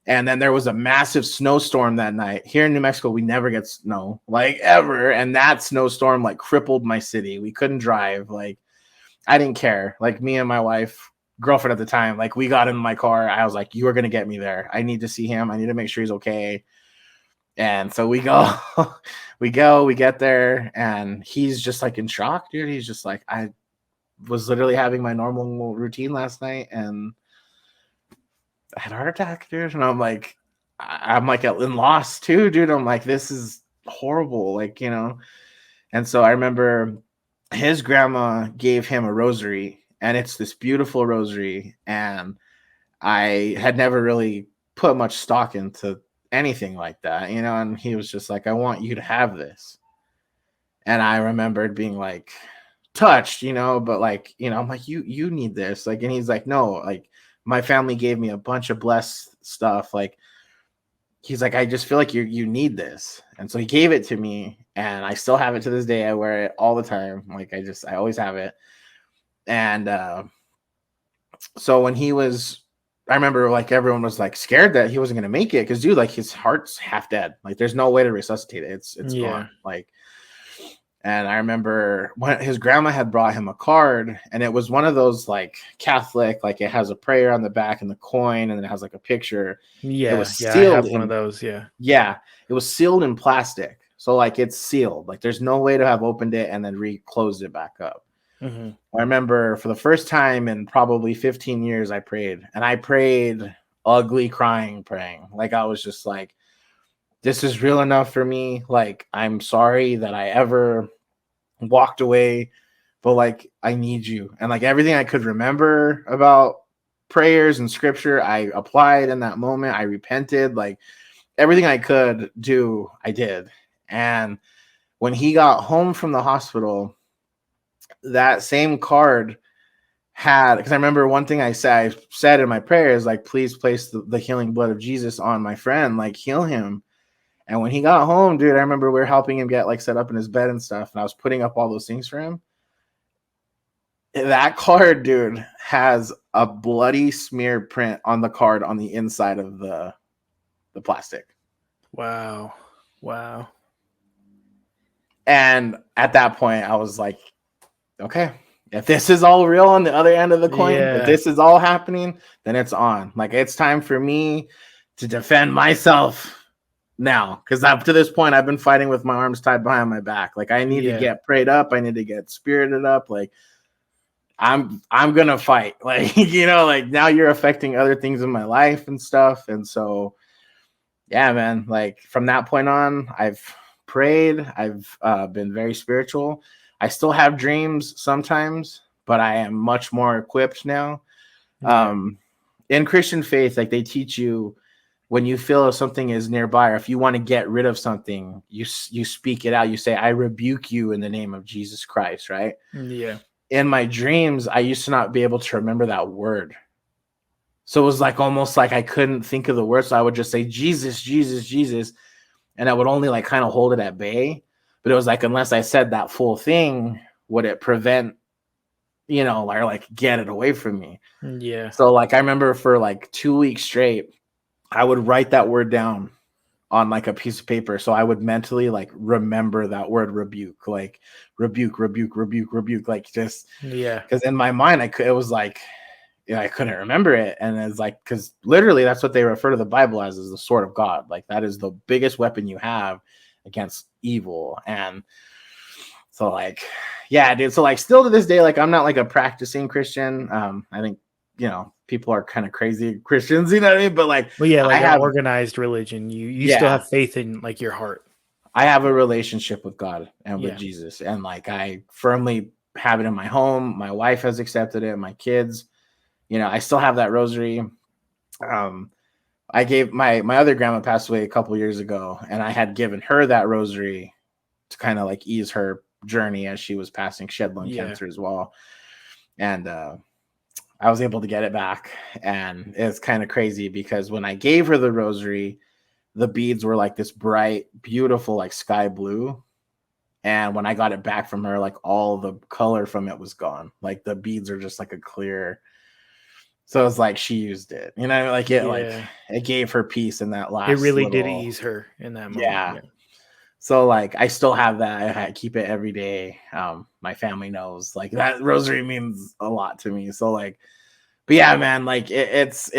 And then there was a massive snowstorm that night. Here in New Mexico, we never get snow, like ever. And that snowstorm like crippled my city. We couldn't drive. Like I didn't care. Like me and my wife, girlfriend at the time, like we got in my car. I was like, you are going to get me there. I need to see him. I need to make sure he's okay. And so we go, we get there, and he's just like in shock, dude. He's just like, I was literally having my normal routine last night, and I had a heart attack, dude. And I'm like in loss too, dude. I'm like, this is horrible, like, you know. And so I remember his grandma gave him a rosary, and it's this beautiful rosary. And I had never really put much stock into anything like that, you know. And he was just like, I want you to have this. And I remembered being like touched, you know, but like, you know, I'm like, you need this. Like, and he's like, no, like my family gave me a bunch of blessed stuff. Like, he's like, I just feel like you need this. And so he gave it to me, and I still have it to this day. I wear it all the time. Like I always have it. And so when he was, I remember like everyone was like scared that he wasn't going to make it, because dude, like his heart's half dead. Like there's no way to resuscitate it. It's gone. Like, and I remember when his grandma had brought him a card, and it was one of those like Catholic, like it has a prayer on the back and the coin, and then it has like a picture. Yeah, it was sealed. I have one of those. Yeah, it was sealed in plastic, so like it's sealed. Like there's no way to have opened it and then reclosed it back up. Mm-hmm. I remember for the first time in probably 15 years, I prayed, and I prayed ugly, praying. Like I was just like, this is real enough for me. Like, I'm sorry that I ever walked away, but like, I need you. And like everything I could remember about prayers and scripture, I applied in that moment. I repented, like everything I could do, I did. And when he got home from the hospital, that same card had, because I remember one thing I said in my prayers, like, please place the healing blood of Jesus on my friend, like heal him. And when he got home, dude, I remember we were helping him get like set up in his bed and stuff, and I was putting up all those things for him. That card, dude, has a bloody smear print on the card on the inside of the plastic. Wow. Wow. And at that point, I was like, okay, if this is all real on the other end of the coin, if Yeah. this is all happening, then it's on. Like, it's time for me to defend myself now. Because up to this point, I've been fighting with my arms tied behind my back. Like, I need to get prayed up. I need to get spirited up. Like, I'm gonna fight. Like, like now you're affecting other things in my life and stuff. And so, yeah, man, like from that point on, I've prayed. I've been very spiritual. I still have dreams sometimes, but I am much more equipped now. In Christian faith, like they teach you when you feel something is nearby, or if you want to get rid of something, you speak it out. You say, I rebuke you in the name of Jesus Christ, right? Yeah. In my dreams, I used to not be able to remember that word. So it was like almost like I couldn't think of the word. So I would just say, Jesus, Jesus, Jesus. And I would only like kind of hold it at bay. But it was like, unless I said that full thing, would it prevent, or like get it away from me? Yeah. So like, I remember for like 2 weeks straight, I would write that word down on like a piece of paper. So I would mentally like remember that word rebuke, like rebuke, rebuke, rebuke, rebuke, like just, because in my mind, it was like, I couldn't remember it. And it's like, because literally that's what they refer to the Bible as, is the sword of God. Like that is the biggest weapon you have against evil. And so like, yeah, dude. So like still to this day, like I'm not like a practicing Christian. I think, people are kind of crazy Christians, you know what I mean? But like, Well, yeah, like I have organized religion. You still have faith in like your heart. I have a relationship with God and with Jesus. And like, I firmly have it in my home. My wife has accepted it. My kids, I still have that rosary. I gave my other grandma passed away a couple years ago, and I had given her that rosary to kind of like ease her journey as she was passing. She had lung cancer as well. And I was able to get it back. And it's kind of crazy because when I gave her the rosary, the beads were like this bright, beautiful, like sky blue. And when I got it back from her, like all the color from it was gone. Like the beads are just like a clear. So it's like she used it, like it gave her peace in that last. It really did ease her in that moment. Yeah. So like I still have that. I keep it every day. My family knows like that rosary means a lot to me. So like, but yeah, man, like it's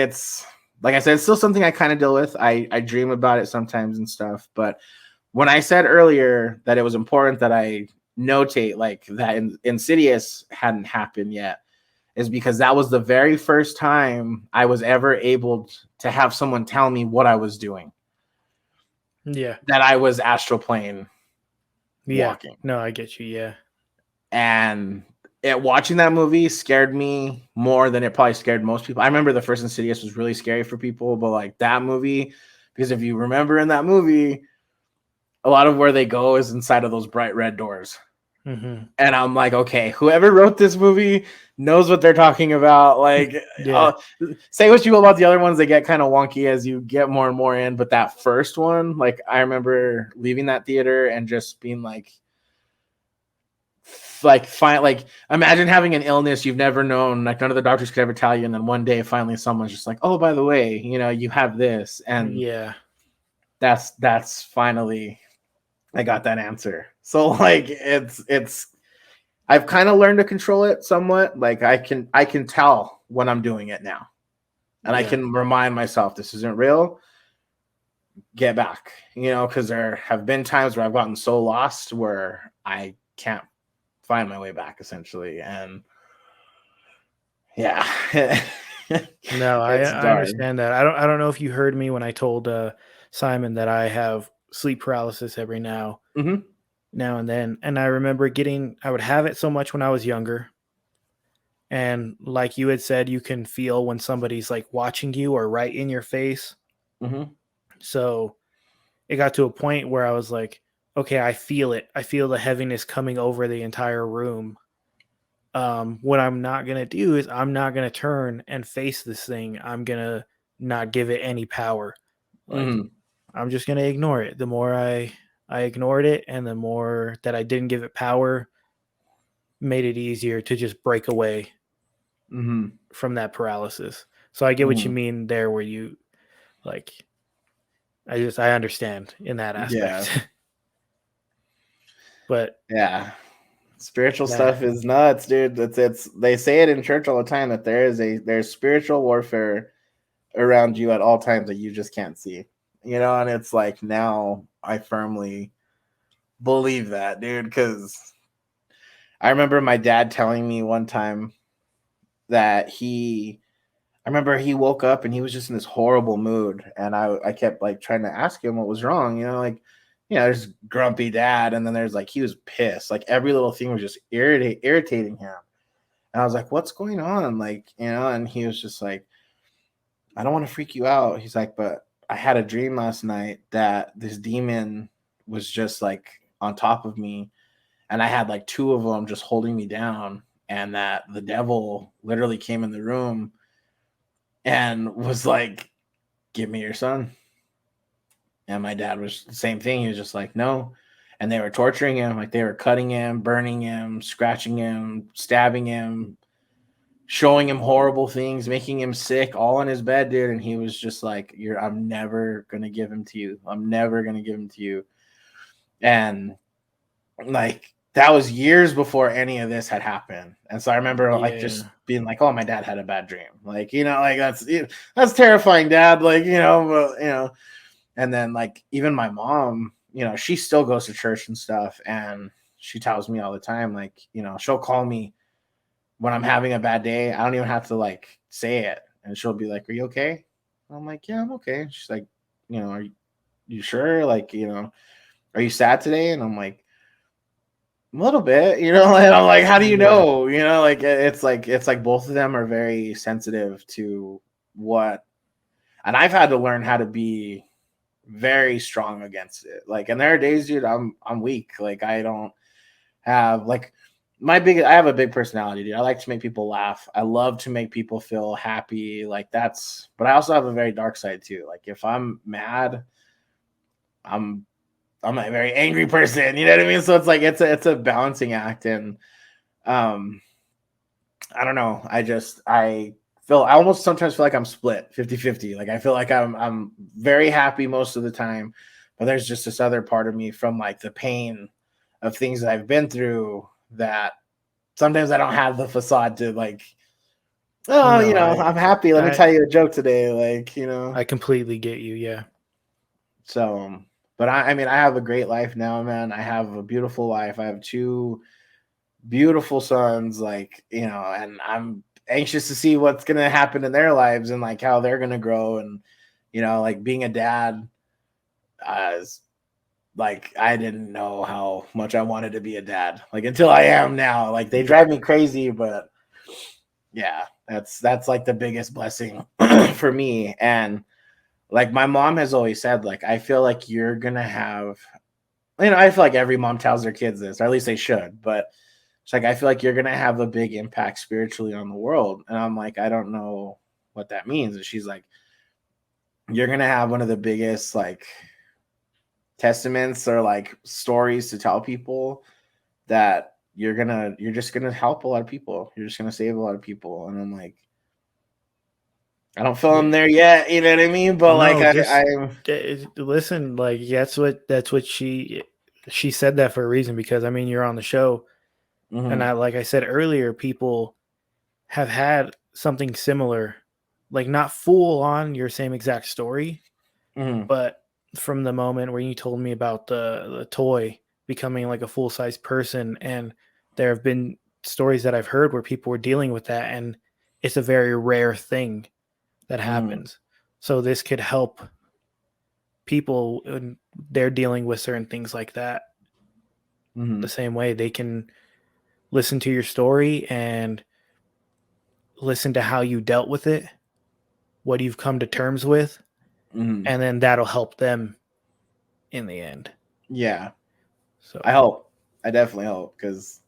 like I said, it's still something I kind of deal with. I dream about it sometimes and stuff. But when I said earlier that it was important that I notate like that Insidious hadn't happened yet, is because that was the very first time I was ever able to have someone tell me what I was doing. Yeah. That I was astral plane walking. No, I get you. Yeah. And watching that movie scared me more than it probably scared most people. I remember the first Insidious was really scary for people, but like that movie, because if you remember in that movie, a lot of where they go is inside of those bright red doors. Mm-hmm. And I'm like, okay, whoever wrote this movie knows what they're talking about. Like, say what you will about the other ones, they get kind of wonky as you get more and more in. But that first one, like, I remember leaving that theater and just being like, imagine having an illness you've never known, like none of the doctors could ever tell you, and then one day finally someone's just like, oh, by the way, you have this, and that's finally I got that answer. So like it's I've kind of learned to control it somewhat. Like I can tell when I'm doing it now. And I can remind myself this isn't real. Get back. Because there have been times where I've gotten so lost where I can't find my way back essentially. And yeah. No, I understand that. I don't know if you heard me when I told Simon that I have sleep paralysis every now and then. And I remember I would have it so much when I was younger. And like you had said, you can feel when somebody's like watching you or right in your face. So it got to a point where I was like, okay, I feel it. I feel the heaviness coming over the entire room. What I'm not going to do is I'm not going to turn and face this thing. I'm going to not give it any power. Like I'm just going to ignore it. The more I ignored it and the more that I didn't give it power, made it easier to just break away from that paralysis. So I get what you mean there, where you like, I understand in that aspect. Yeah. But yeah, spiritual stuff is nuts, dude. It's they say it in church all the time that there's spiritual warfare around you at all times that you just can't see. You know, and it's like now I firmly believe that, dude, because I remember my dad telling me one time that I remember he woke up and he was just in this horrible mood, and I kept like trying to ask him what was wrong, you know, like, you know, there's grumpy dad, and then there's like he was pissed, like every little thing was just irritating him, and I was like, what's going on, like, you know, and he was just like, I don't want to freak you out. He's like, but I had a dream last night that this demon was just like on top of me, and I had like two of them just holding me down, and that the devil literally came in the room and was like, give me your son. And my dad was the same thing. He was just like, no. And they were torturing him. Like they were cutting him, burning him, scratching him, stabbing him, showing him horrible things, making him sick, all in his bed, dude. And he was just like, I'm never going to give him to you. I'm never going to give him to you. And like, that was years before any of this had happened. And so I remember like just being like, oh, my dad had a bad dream. Like, you know, like that's terrifying, dad. Like, you know, but, you know, and then like even my mom, you know, she still goes to church and stuff. And she tells me all the time, like, you know, she'll call me when I'm having a bad day. I don't even have to like say it. And she'll be like, are you okay? And I'm like, yeah, I'm okay. She's like, you know, are you sure? Like, you know, are you sad today? And I'm like, a little bit, you know, and I'm like, how do you know? You know, like it's like both of them are very sensitive to what, and I've had to learn how to be very strong against it. Like, and there are days, dude, I'm weak. Like I don't have like I have a big personality, dude. I like to make people laugh. I love to make people feel happy. Like but I also have a very dark side too. Like if I'm mad, I'm a very angry person, you know what I mean? So it's like it's a balancing act, and I don't know. I almost sometimes feel like I'm split 50-50. Like I feel like I'm very happy most of the time, but there's just this other part of me from like the pain of things that I've been through that sometimes I don't have the facade to like, oh, you know, I'm happy. Let me tell you a joke today. Like, you know, I completely get you. Yeah. So, but I mean, I have a great life now, man. I have a beautiful life. I have two beautiful sons, like, you know, and I'm anxious to see what's going to happen in their lives and like how they're going to grow. And, you know, like being a dad, is like, I didn't know how much I wanted to be a dad, like until I am now. Like they drive me crazy, but yeah, that's like the biggest blessing for me. And like my mom has always said, like, I feel like you're going to have, you know, I feel like every mom tells their kids this, or at least they should, but it's like, I feel like you're going to have a big impact spiritually on the world. And I'm like, I don't know what that means. And she's like, you're going to have one of the biggest like testaments or like stories to tell people that you're just going to help a lot of people. You're just going to save a lot of people. And I'm like, I don't feel I'm there yet, you know what I mean? But no, like, listen, like that's what she said that for a reason, because I mean, you're on the show, and like I said earlier, people have had something similar, like not full on your same exact story, but from the moment where you told me about the toy becoming like a full size person, and there have been stories that I've heard where people were dealing with that, and it's a very rare thing that happens. So this could help people when they're dealing with certain things like that. The same way they can listen to your story and listen to how you dealt with it, what you've come to terms with, and then that'll help them in the end. Yeah. So I hope. I definitely hope, because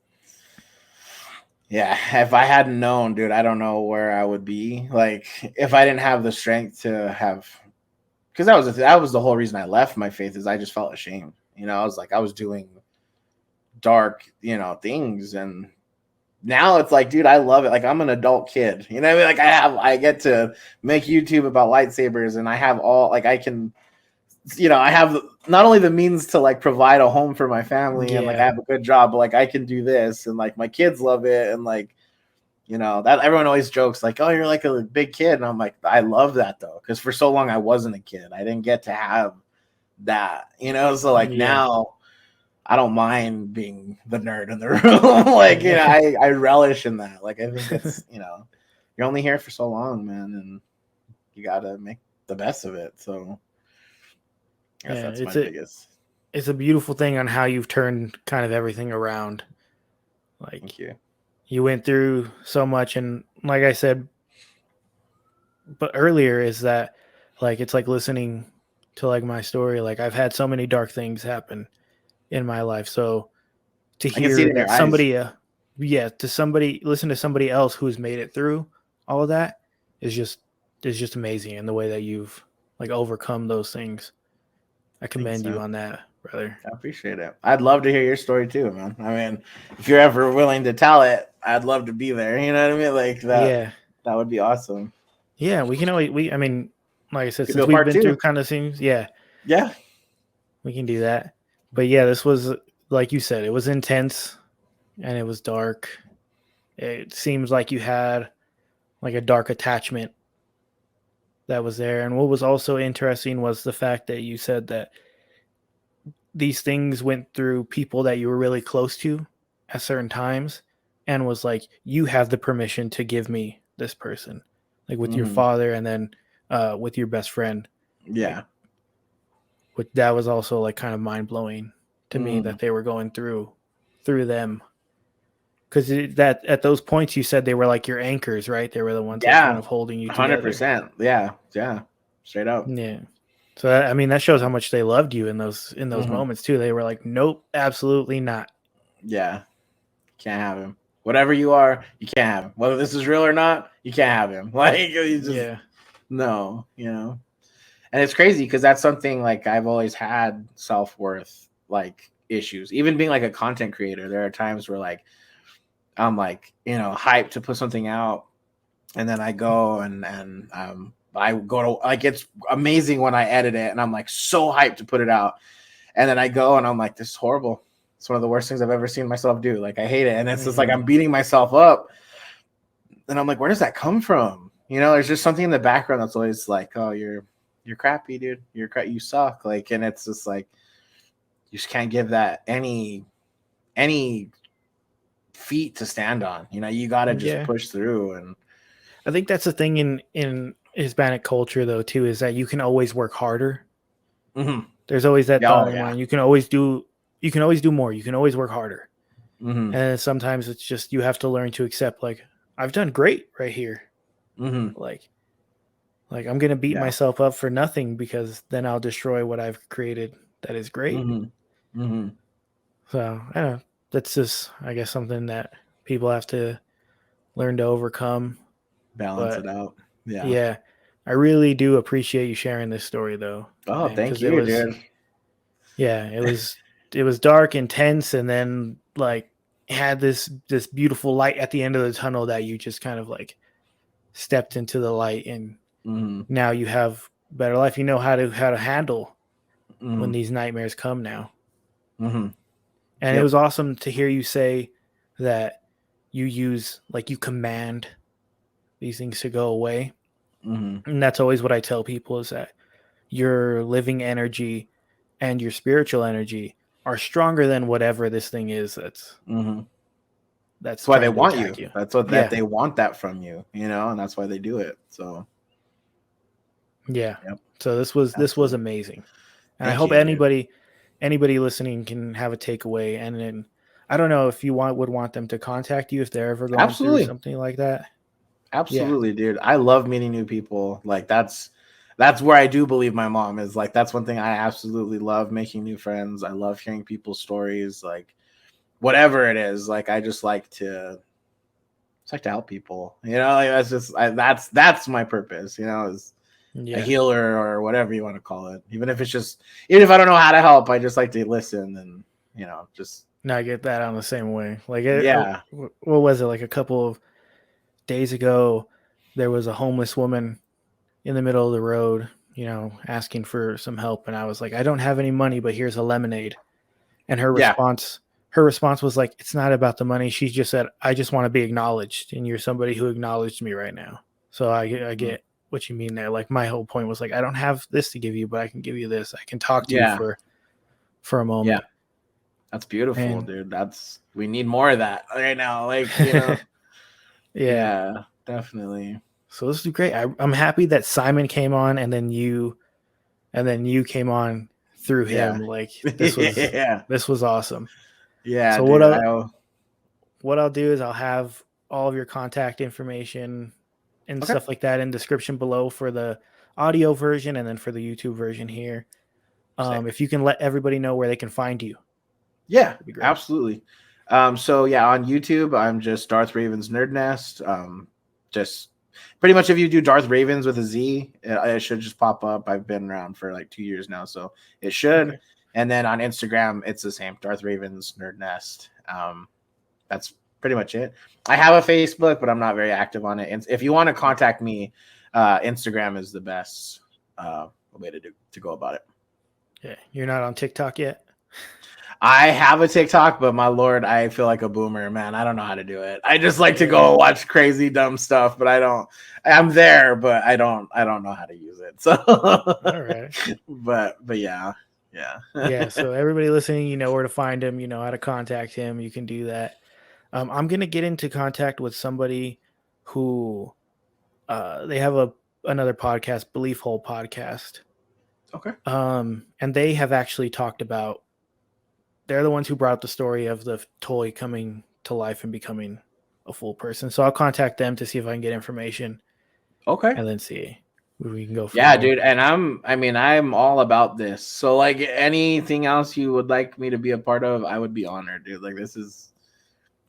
yeah, if I hadn't known, dude, I don't know where I would be. Like if I didn't have the strength to have, because that was the whole reason I left my faith, is I just felt ashamed. You know, I was like, I was doing dark, you know, things, and now it's like, dude, I love it. Like I'm an adult kid, you know what I mean? Like I get to make YouTube about lightsabers, and I have all, like I can, I have not only the means to like provide a home for my family and like I Yeah. have a good job, but like I can do this, and like my kids love it, and like, that everyone always jokes like, oh, you're like a big kid, and I'm like, I love that though, because for so long I wasn't a kid. I didn't get to have that, so like Yeah. now I don't mind being the nerd in the room. Like, I relish in that. Like, I think it's, you're only here for so long, man, and you got to make the best of it. So I guess that's my biggest. It's a beautiful thing on how you've turned kind of everything around. Like, thank you. You went through so much, and like I said, but earlier is that like it's like listening to like my story. Like I've had so many dark things happen in my life, so to hear that somebody, listen to somebody else who's made it through all of that is just amazing, and the way that you've like overcome those things. I commend you on that, brother. I appreciate it. I'd love to hear your story too, man. I mean, if you're ever willing to tell it, I'd love to be there. You know what I mean? Like that. Yeah, that would be awesome. Yeah, we can always. I mean, like I said, since we've been through kind of things, yeah, we can do that. But yeah, this was, like you said, it was intense and it was dark. It seems like you had like a dark attachment that was there. And what was also interesting was the fact that you said that these things went through people that you were really close to at certain times, and was like, you have the permission to give me this person, like with your father, and then with your best friend. Yeah. Like, that was also like kind of mind blowing to me that they were going through them. Because that at those points you said they were like your anchors, right? They were the ones that kind of holding you together. 100%. Yeah. Straight up. Yeah. So I mean, that shows how much they loved you in those moments too. They were like, nope, absolutely not. Yeah. Can't have him. Whatever you are, you can't have him. Whether this is real or not, you can't have him. Like, you just, no, And it's crazy because that's something like I've always had self-worth like issues. Even being like a content creator, there are times where like I'm like, hyped to put something out, and then I go and I go to, like, it's amazing when I edit it and I'm like so hyped to put it out, and then I go and I'm like, this is horrible. It's one of the worst things I've ever seen myself do. Like, I hate it. And it's just like I'm beating myself up, and I'm like, where does that come from? There's just something in the background that's always like, oh, you're crappy, dude. You suck. Like, and it's just like, you just can't give that any feet to stand on. You got to just push through. And I think that's the thing in Hispanic culture though too, is that you can always work harder. There's always that thought in mind. You can always do more. You can always work harder. And sometimes it's just, you have to learn to accept, like, I've done great right here. Like I'm going to beat myself up for nothing, because then I'll destroy what I've created that is great. So I don't know. That's just, I guess, something that people have to learn to overcome. Balance it out. Yeah. Yeah. I really do appreciate you sharing this story though. Oh, man, thank you, dude. Yeah, it was dark, intense, and then like had this beautiful light at the end of the tunnel that you just kind of like stepped into the light, and now you have better life. You know how to handle when these nightmares come now. And it was awesome to hear you say that you command these things to go away. And that's always what I tell people, is that your living energy and your spiritual energy are stronger than whatever this thing is. That's why they want you. That's what they want that from you, and that's why they do it. So so this was amazing. And I hope anybody listening can have a takeaway. And then I don't know if you would want them to contact you if they're ever going through something like that. Absolutely, dude. I love meeting new people. Like that's where I do believe my mom is. Like, that's one thing I absolutely love, making new friends. I love hearing people's stories, like whatever it is. Like, I just like to help people, like that's just, that's my purpose, is a healer or whatever you want to call it. Even if I don't know how to help, I just like to listen and, just No, I get that on the same way. Like, Yeah. what was it? Like a couple of days ago, there was a homeless woman in the middle of the road, asking for some help, and I was like, I don't have any money, but here's a lemonade. And her Yeah. response was like, it's not about the money. She just said, I just want to be acknowledged, and you're somebody who acknowledged me right now. So I get what you mean there. Like, my whole point was like, I don't have this to give you, but I can give you this. I can talk to you for a moment. Yeah. That's beautiful, And, dude. We need more of that right now. Like, yeah, definitely. So this is great. I'm happy that Simon came on, and then you came on through him. Like, this was this was awesome. Yeah. So dude, what I'll do is I'll have all of your contact information and stuff like that in description below for the audio version, and then for the YouTube version here. If you can let everybody know where they can find you. Yeah, absolutely. So yeah, on YouTube, I'm just Darth Ravens Nerd Nest. Just pretty much if you do Darth Ravens with a Z, it should just pop up. I've been around for like 2 years now, so it should. Okay. And then on Instagram, it's the same, Darth Ravens Nerd Nest. That's pretty much it. I have a Facebook, but I'm not very active on it. And if you want to contact me, Instagram is the best way to go about it. Yeah, you're not on TikTok yet? I have a TikTok, but my Lord, I feel like a boomer, man. I don't know how to do it. I just like to go watch crazy dumb stuff, but I'm there, but I don't know how to use it. So all right. But yeah. Yeah. So everybody listening, you know where to find him, you know how to contact him. You can do that. I'm gonna get into contact with somebody who they have another podcast, Belief Hole Podcast. Okay. And they have actually talked about, they're the ones who brought up the story of the toy coming to life and becoming a full person. So I'll contact them to see if I can get information. Okay. And then see where we can go from there. dude. And I'm all about this. So like anything else you would like me to be a part of, I would be honored, dude. Like this is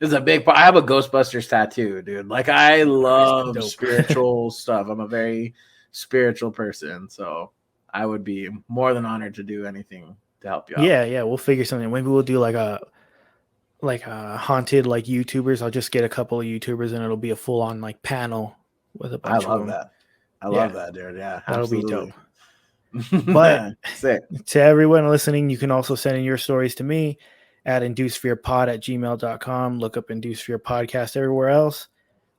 a big part. I have a Ghostbusters tattoo, dude. Like I love spiritual stuff. I'm a very spiritual person. So I would be more than honored to do anything to help you out. Yeah, we'll figure something. Maybe we'll do like a haunted like YouTubers. I'll just get a couple of YouTubers and it'll be a full on like panel with a bunch of them. I love that, dude. Yeah, that'll absolutely. be dope. But to everyone listening, you can also send in your stories to me at inducedfearpod@gmail.com. Look up Induced Fear Podcast everywhere else.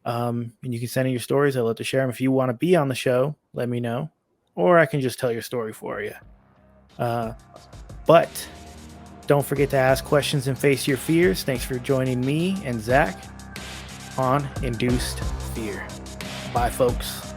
And you can send in your stories. I'd love to share them. If you want to be on the show, let me know. Or I can just tell your story for you. But don't forget to ask questions and face your fears. Thanks for joining me and Zach on Induced Fear. Bye, folks.